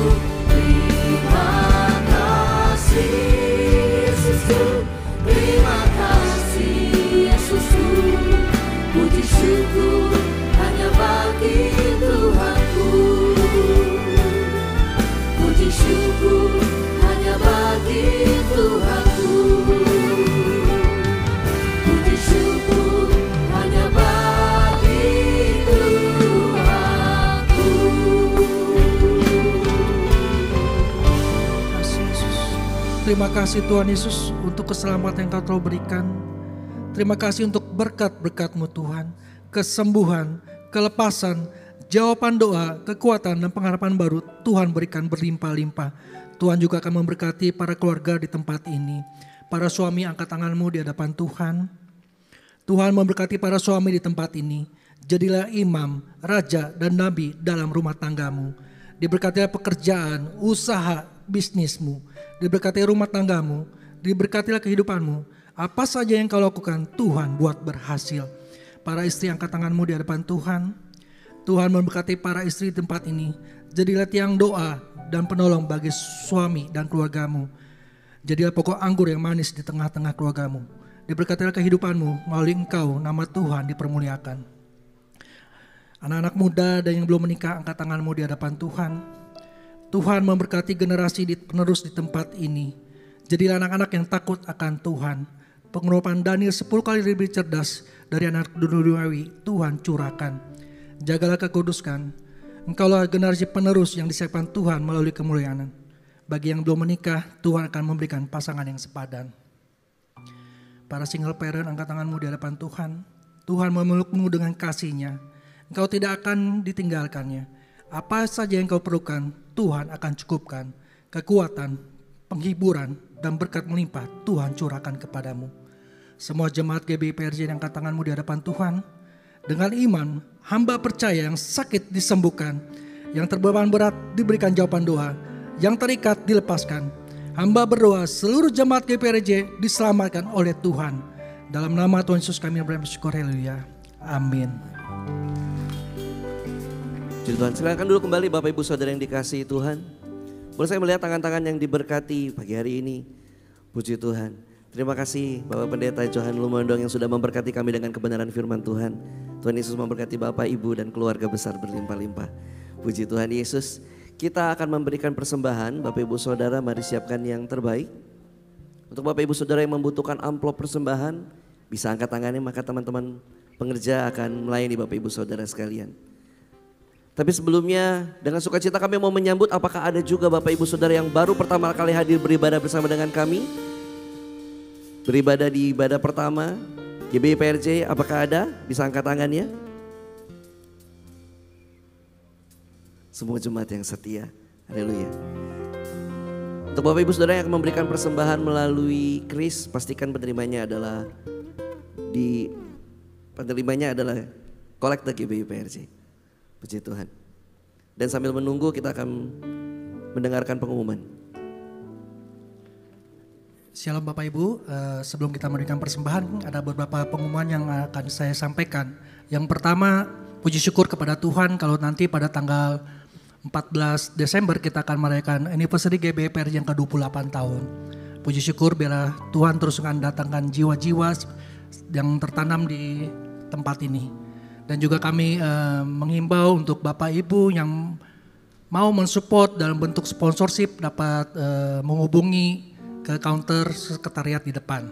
H: Terima kasih Yesusku. Terima kasih Yesusku, puji syukur hanya bagi Tuhanku. Puji syukur hanya bagi Tuhanku. Puji syukur hanya bagi Tuhanku.
K: Terima kasih Tuhan Yesus untuk keselamatan yang Kau telah berikan. Terima kasih untuk berkat-berkat-Mu Tuhan, kesembuhan, kelepasan, jawaban doa, kekuatan dan pengharapan baru Tuhan berikan berlimpah-limpah. Tuhan juga akan memberkati para keluarga di tempat ini. Para suami angkat tanganmu di hadapan Tuhan. Tuhan memberkati para suami di tempat ini. Jadilah imam, raja dan nabi dalam rumah tanggamu. Diberkatilah pekerjaan, usaha, bisnismu. Diberkati rumah tanggamu, diberkatilah kehidupanmu. Apa saja yang kau lakukan, Tuhan buat berhasil. para istri angkat tanganmu di hadapan Tuhan. Tuhan memberkati para istri di tempat ini. Jadilah tiang doa dan penolong bagi suami dan keluargamu. Jadilah pokok anggur yang manis di tengah-tengah keluargamu. Diberkatilah kehidupanmu, melalui engkau nama Tuhan dipermuliakan. Anak-anak muda dan yang belum menikah, angkat tanganmu di hadapan Tuhan. Tuhan memberkati generasi penerus di tempat ini. Jadilah anak-anak yang takut akan Tuhan. Pengurapan Daniel 10 kali lebih cerdas dari anak duniawi Tuhan curahkan. Jagalah kekuduskan. Engkaulah generasi penerus yang disiapkan Tuhan melalui kemuliaan. Bagi yang belum menikah, Tuhan akan memberikan pasangan yang sepadan. Para single parent, angkat tanganmu di hadapan Tuhan. Tuhan memelukmu dengan kasih-Nya. Engkau tidak akan ditinggalkannya. Apa saja yang kau perlukan, Tuhan akan cukupkan. Kekuatan, penghiburan, dan berkat melimpah Tuhan curahkan kepadamu. Semua jemaat GBI PRJ yang angkat tanganmu di hadapan Tuhan. Dengan iman, hamba percaya yang sakit disembuhkan, yang terbeban berat diberikan jawaban doa, yang terikat dilepaskan. Hamba berdoa seluruh jemaat GPRJ diselamatkan oleh Tuhan. Dalam nama Tuhan Yesus kami bersyukur, haleluya. Amin.
C: Puji Tuhan, silakan dulu kembali Bapak Ibu Saudara yang dikasihi Tuhan. Boleh saya melihat tangan-tangan yang diberkati pagi hari ini. Puji Tuhan. Terima kasih Bapak Pendeta Johan Lumondong yang sudah memberkati kami dengan kebenaran firman Tuhan. Tuhan Yesus memberkati Bapak, Ibu dan keluarga besar berlimpah-limpah. Puji Tuhan Yesus. Kita akan memberikan persembahan. Bapak Ibu Saudara, mari siapkan yang terbaik. Untuk Bapak Ibu Saudara yang membutuhkan amplop persembahan, bisa angkat tangannya, maka teman-teman pengerja akan melayani Bapak Ibu Saudara sekalian. Tapi sebelumnya dengan sukacita kami mau menyambut, apakah ada juga Bapak Ibu Saudara yang baru pertama kali hadir beribadah bersama dengan kami? Beribadah di ibadah pertama GBI PRJ, apakah ada? Bisa angkat tangannya. Semua jemaat yang setia, haleluya. Untuk Bapak Ibu Saudara yang akan memberikan persembahan melalui kris, pastikan penerimanya adalah kolektor GBI PRJ. Puji Tuhan. Dan sambil menunggu kita akan mendengarkan pengumuman.
K: Shalom Bapak Ibu, sebelum kita memberikan persembahan ada beberapa pengumuman yang akan saya sampaikan. Yang pertama, puji syukur kepada Tuhan kalau nanti pada tanggal 14 Desember kita akan merayakan anniversary GBI PRJ yang ke-28 tahun. Puji syukur biarlah Tuhan terus akan datangkan jiwa-jiwa yang tertanam di tempat ini. Dan juga kami menghimbau untuk Bapak Ibu yang mau mensupport dalam bentuk sponsorship dapat menghubungi ke counter sekretariat di depan.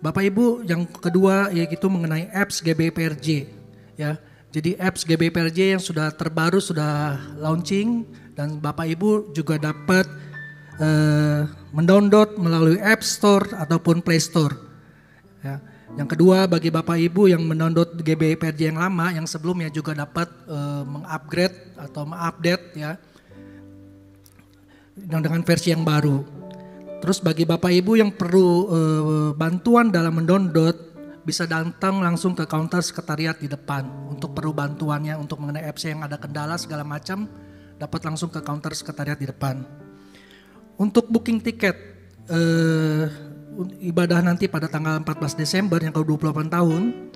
K: Bapak Ibu, yang kedua yaitu mengenai apps GBI PRJ ya. Jadi apps GBI PRJ yang sudah terbaru sudah launching dan Bapak Ibu juga dapat mendownload melalui App Store ataupun Play Store ya. Yang kedua, bagi Bapak Ibu yang mendownload GBI PRJ yang lama, yang sebelumnya juga dapat mengupgrade atau mengupdate ya dengan versi yang baru. Terus bagi Bapak Ibu yang perlu bantuan dalam mendownload, bisa datang langsung ke counter sekretariat di depan untuk perlu bantuannya untuk mengenai apps yang ada kendala segala macam, dapat langsung ke counter sekretariat di depan. Untuk booking tiket ibadah nanti pada tanggal 14 Desember yang ke-28 tahun,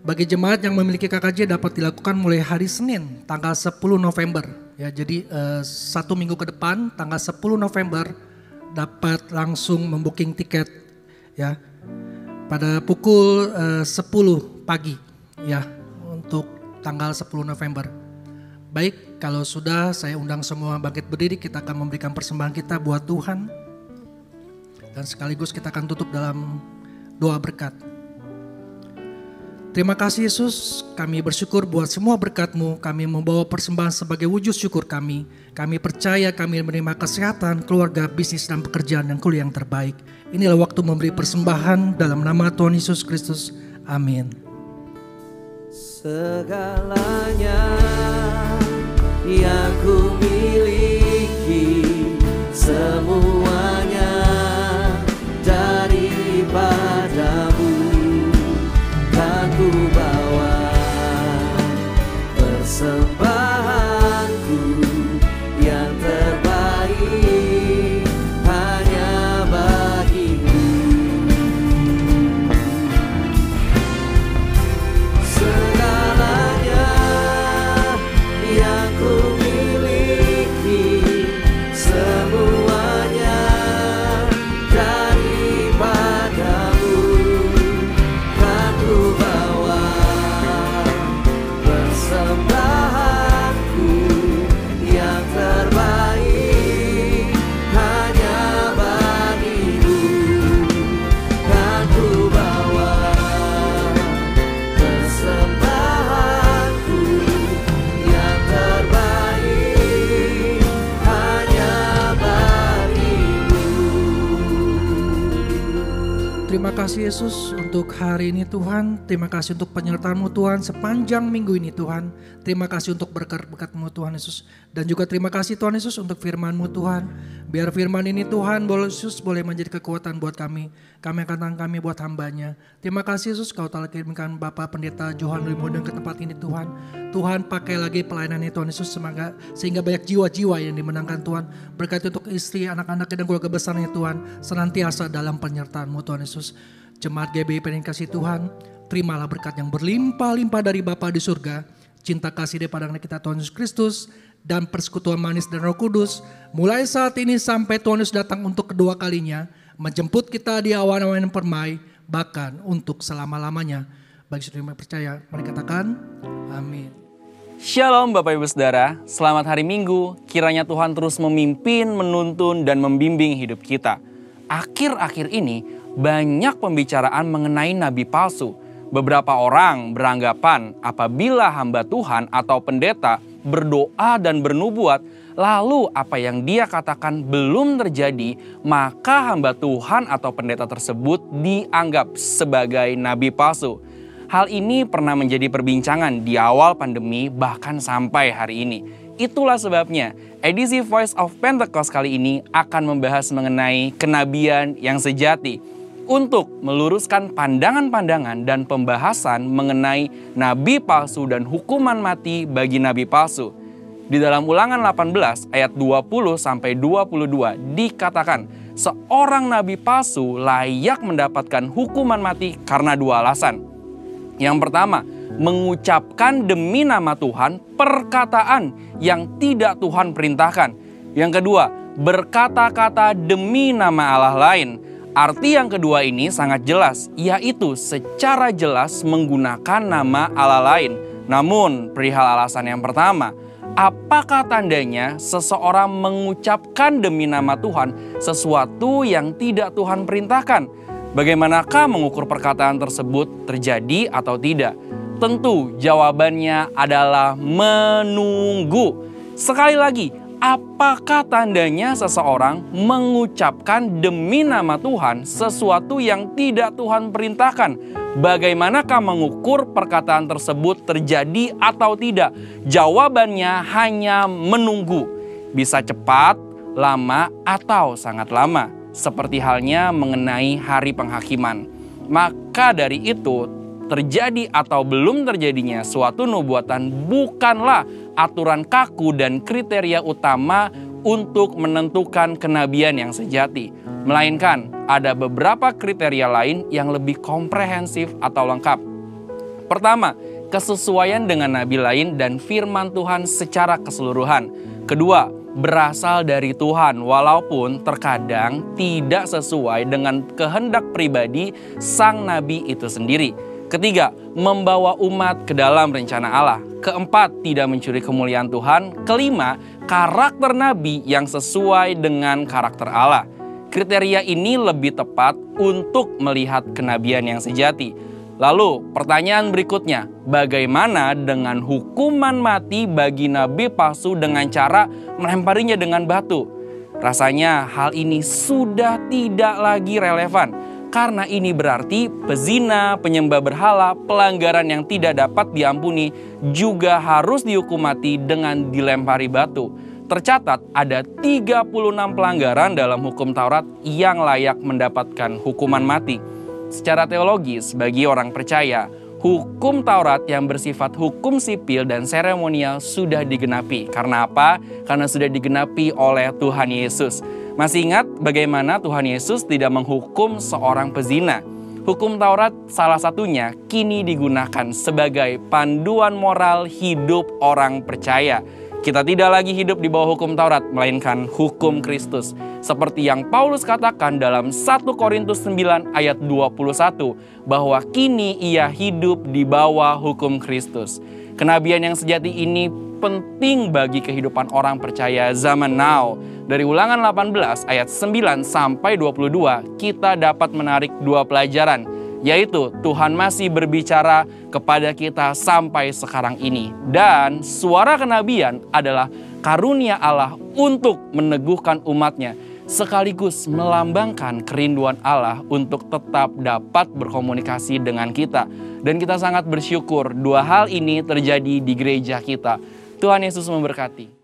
K: bagi jemaat yang memiliki KKJ dapat dilakukan mulai hari Senin tanggal 10 November ya. Jadi 1 minggu ke depan tanggal 10 November dapat langsung membooking tiket ya pada pukul 10 pagi ya untuk tanggal 10 November. Baik, kalau sudah saya undang semua bangkit berdiri, kita akan memberikan persembahan kita buat Tuhan. Dan sekaligus kita akan tutup dalam doa berkat. Terima kasih Yesus, kami bersyukur buat semua berkat-Mu. Kami membawa persembahan sebagai wujud syukur kami. Kami percaya kami menerima kesehatan, keluarga, bisnis, dan pekerjaan yang kuliah yang terbaik. Inilah waktu memberi persembahan dalam nama Tuhan Yesus Kristus. Amin.
C: Segalanya yang ku miliki, semuanya daripadamu, kan ku bawa persembahanku yang terbaik hanya bagimu.
K: kasih Yesus untuk hari ini Tuhan. Terima kasih untuk penyertaan-Mu Tuhan sepanjang minggu ini Tuhan. Terima kasih untuk berkat-berkat-Mu Tuhan Yesus. Dan juga terima kasih Tuhan Yesus untuk firman-Mu Tuhan. Biar firman ini Tuhan Yesus boleh menjadi kekuatan buat kami. Kami akan tangan kami buat hambanya. Terima kasih Yesus Kau telah kirimkan Bapak Pendeta Johan Rimodeng ke tempat ini Tuhan. Tuhan pakai lagi pelayanan ini Tuhan Yesus sehingga banyak jiwa-jiwa yang dimenangkan Tuhan. Berkati untuk istri, anak-anaknya dan keluarga besarnya Tuhan. Senantiasa dalam penyertaan-Mu Tuhan Yesus. Jemaat GBI pengen kasih Tuhan, terimalah berkat yang berlimpah-limpah dari Bapa di surga, cinta kasih daripada anak kita Tuhan Yesus Kristus, dan persekutuan manis dan Roh Kudus, mulai saat ini sampai Tuhan Yesus datang untuk kedua kalinya, menjemput kita di awan-awan yang permai, bahkan untuk selama-lamanya. Bagi saudara yang percaya, mari katakan, amin.
L: Shalom Bapak Ibu Saudara, selamat hari Minggu, kiranya Tuhan terus memimpin, menuntun, dan membimbing hidup kita. Akhir-akhir ini, banyak pembicaraan mengenai nabi palsu. Beberapa orang beranggapan apabila hamba Tuhan atau pendeta berdoa dan bernubuat, lalu apa yang dia katakan belum terjadi, maka hamba Tuhan atau pendeta tersebut dianggap sebagai nabi palsu. Hal ini pernah menjadi perbincangan di awal pandemi bahkan sampai hari ini. Itulah sebabnya edisi Voice of Pentecost kali ini akan membahas mengenai kenabian yang sejati. Untuk meluruskan pandangan-pandangan dan pembahasan mengenai nabi palsu dan hukuman mati bagi nabi palsu. Di dalam Ulangan 18 ayat 20-22 dikatakan, seorang nabi palsu layak mendapatkan hukuman mati karena dua alasan. Yang pertama, mengucapkan demi nama Tuhan perkataan yang tidak Tuhan perintahkan. Yang kedua, berkata-kata demi nama Allah lain. Arti yang kedua ini sangat jelas, yaitu secara jelas menggunakan nama Allah lain. Namun, perihal alasan yang pertama, apakah tandanya seseorang mengucapkan demi nama Tuhan sesuatu yang tidak Tuhan perintahkan? Bagaimanakah mengukur perkataan tersebut terjadi atau tidak? Tentu jawabannya adalah menunggu. Sekali lagi, apakah tandanya seseorang mengucapkan demi nama Tuhan sesuatu yang tidak Tuhan perintahkan? Bagaimanakah mengukur perkataan tersebut terjadi atau tidak? Jawabannya hanya menunggu. Bisa cepat, lama, atau sangat lama. Seperti halnya mengenai hari penghakiman. Maka dari itu, terjadi atau belum terjadinya suatu nubuatan bukanlah aturan kaku dan kriteria utama untuk menentukan kenabian yang sejati. Melainkan ada beberapa kriteria lain yang lebih komprehensif atau lengkap. Pertama, kesesuaian dengan nabi lain dan firman Tuhan secara keseluruhan. Kedua, berasal dari Tuhan walaupun terkadang tidak sesuai dengan kehendak pribadi sang nabi itu sendiri. Ketiga, membawa umat ke dalam rencana Allah. Keempat, tidak mencuri kemuliaan Tuhan. Kelima, karakter nabi yang sesuai dengan karakter Allah. Kriteria ini lebih tepat untuk melihat kenabian yang sejati. Lalu, pertanyaan berikutnya, bagaimana dengan hukuman mati bagi nabi palsu dengan cara melemparinya dengan batu? Rasanya hal ini sudah tidak lagi relevan. Karena ini berarti pezina, penyembah berhala, pelanggaran yang tidak dapat diampuni juga harus dihukum mati dengan dilempari batu. Tercatat ada 36 pelanggaran dalam hukum Taurat yang layak mendapatkan hukuman mati. Secara teologis, bagi orang percaya, hukum Taurat yang bersifat hukum sipil dan seremonial sudah digenapi. Karena apa? Karena sudah digenapi oleh Tuhan Yesus. Masih ingat bagaimana Tuhan Yesus tidak menghukum seorang pezina? Hukum Taurat salah satunya kini digunakan sebagai panduan moral hidup orang percaya. Kita tidak lagi hidup di bawah hukum Taurat, melainkan hukum Kristus. Seperti yang Paulus katakan dalam 1 Korintus 9 ayat 21, bahwa kini ia hidup di bawah hukum Kristus. Kenabian yang sejati ini penting bagi kehidupan orang percaya zaman now. Dari Ulangan 18 ayat 9 sampai 22, kita dapat menarik dua pelajaran, yaitu Tuhan masih berbicara kepada kita sampai sekarang ini. Dan suara kenabian adalah karunia Allah untuk meneguhkan umatnya. sekaligus melambangkan kerinduan Allah untuk tetap dapat berkomunikasi dengan kita. Dan kita sangat bersyukur 2 hal ini terjadi di gereja kita. Tuhan Yesus memberkati.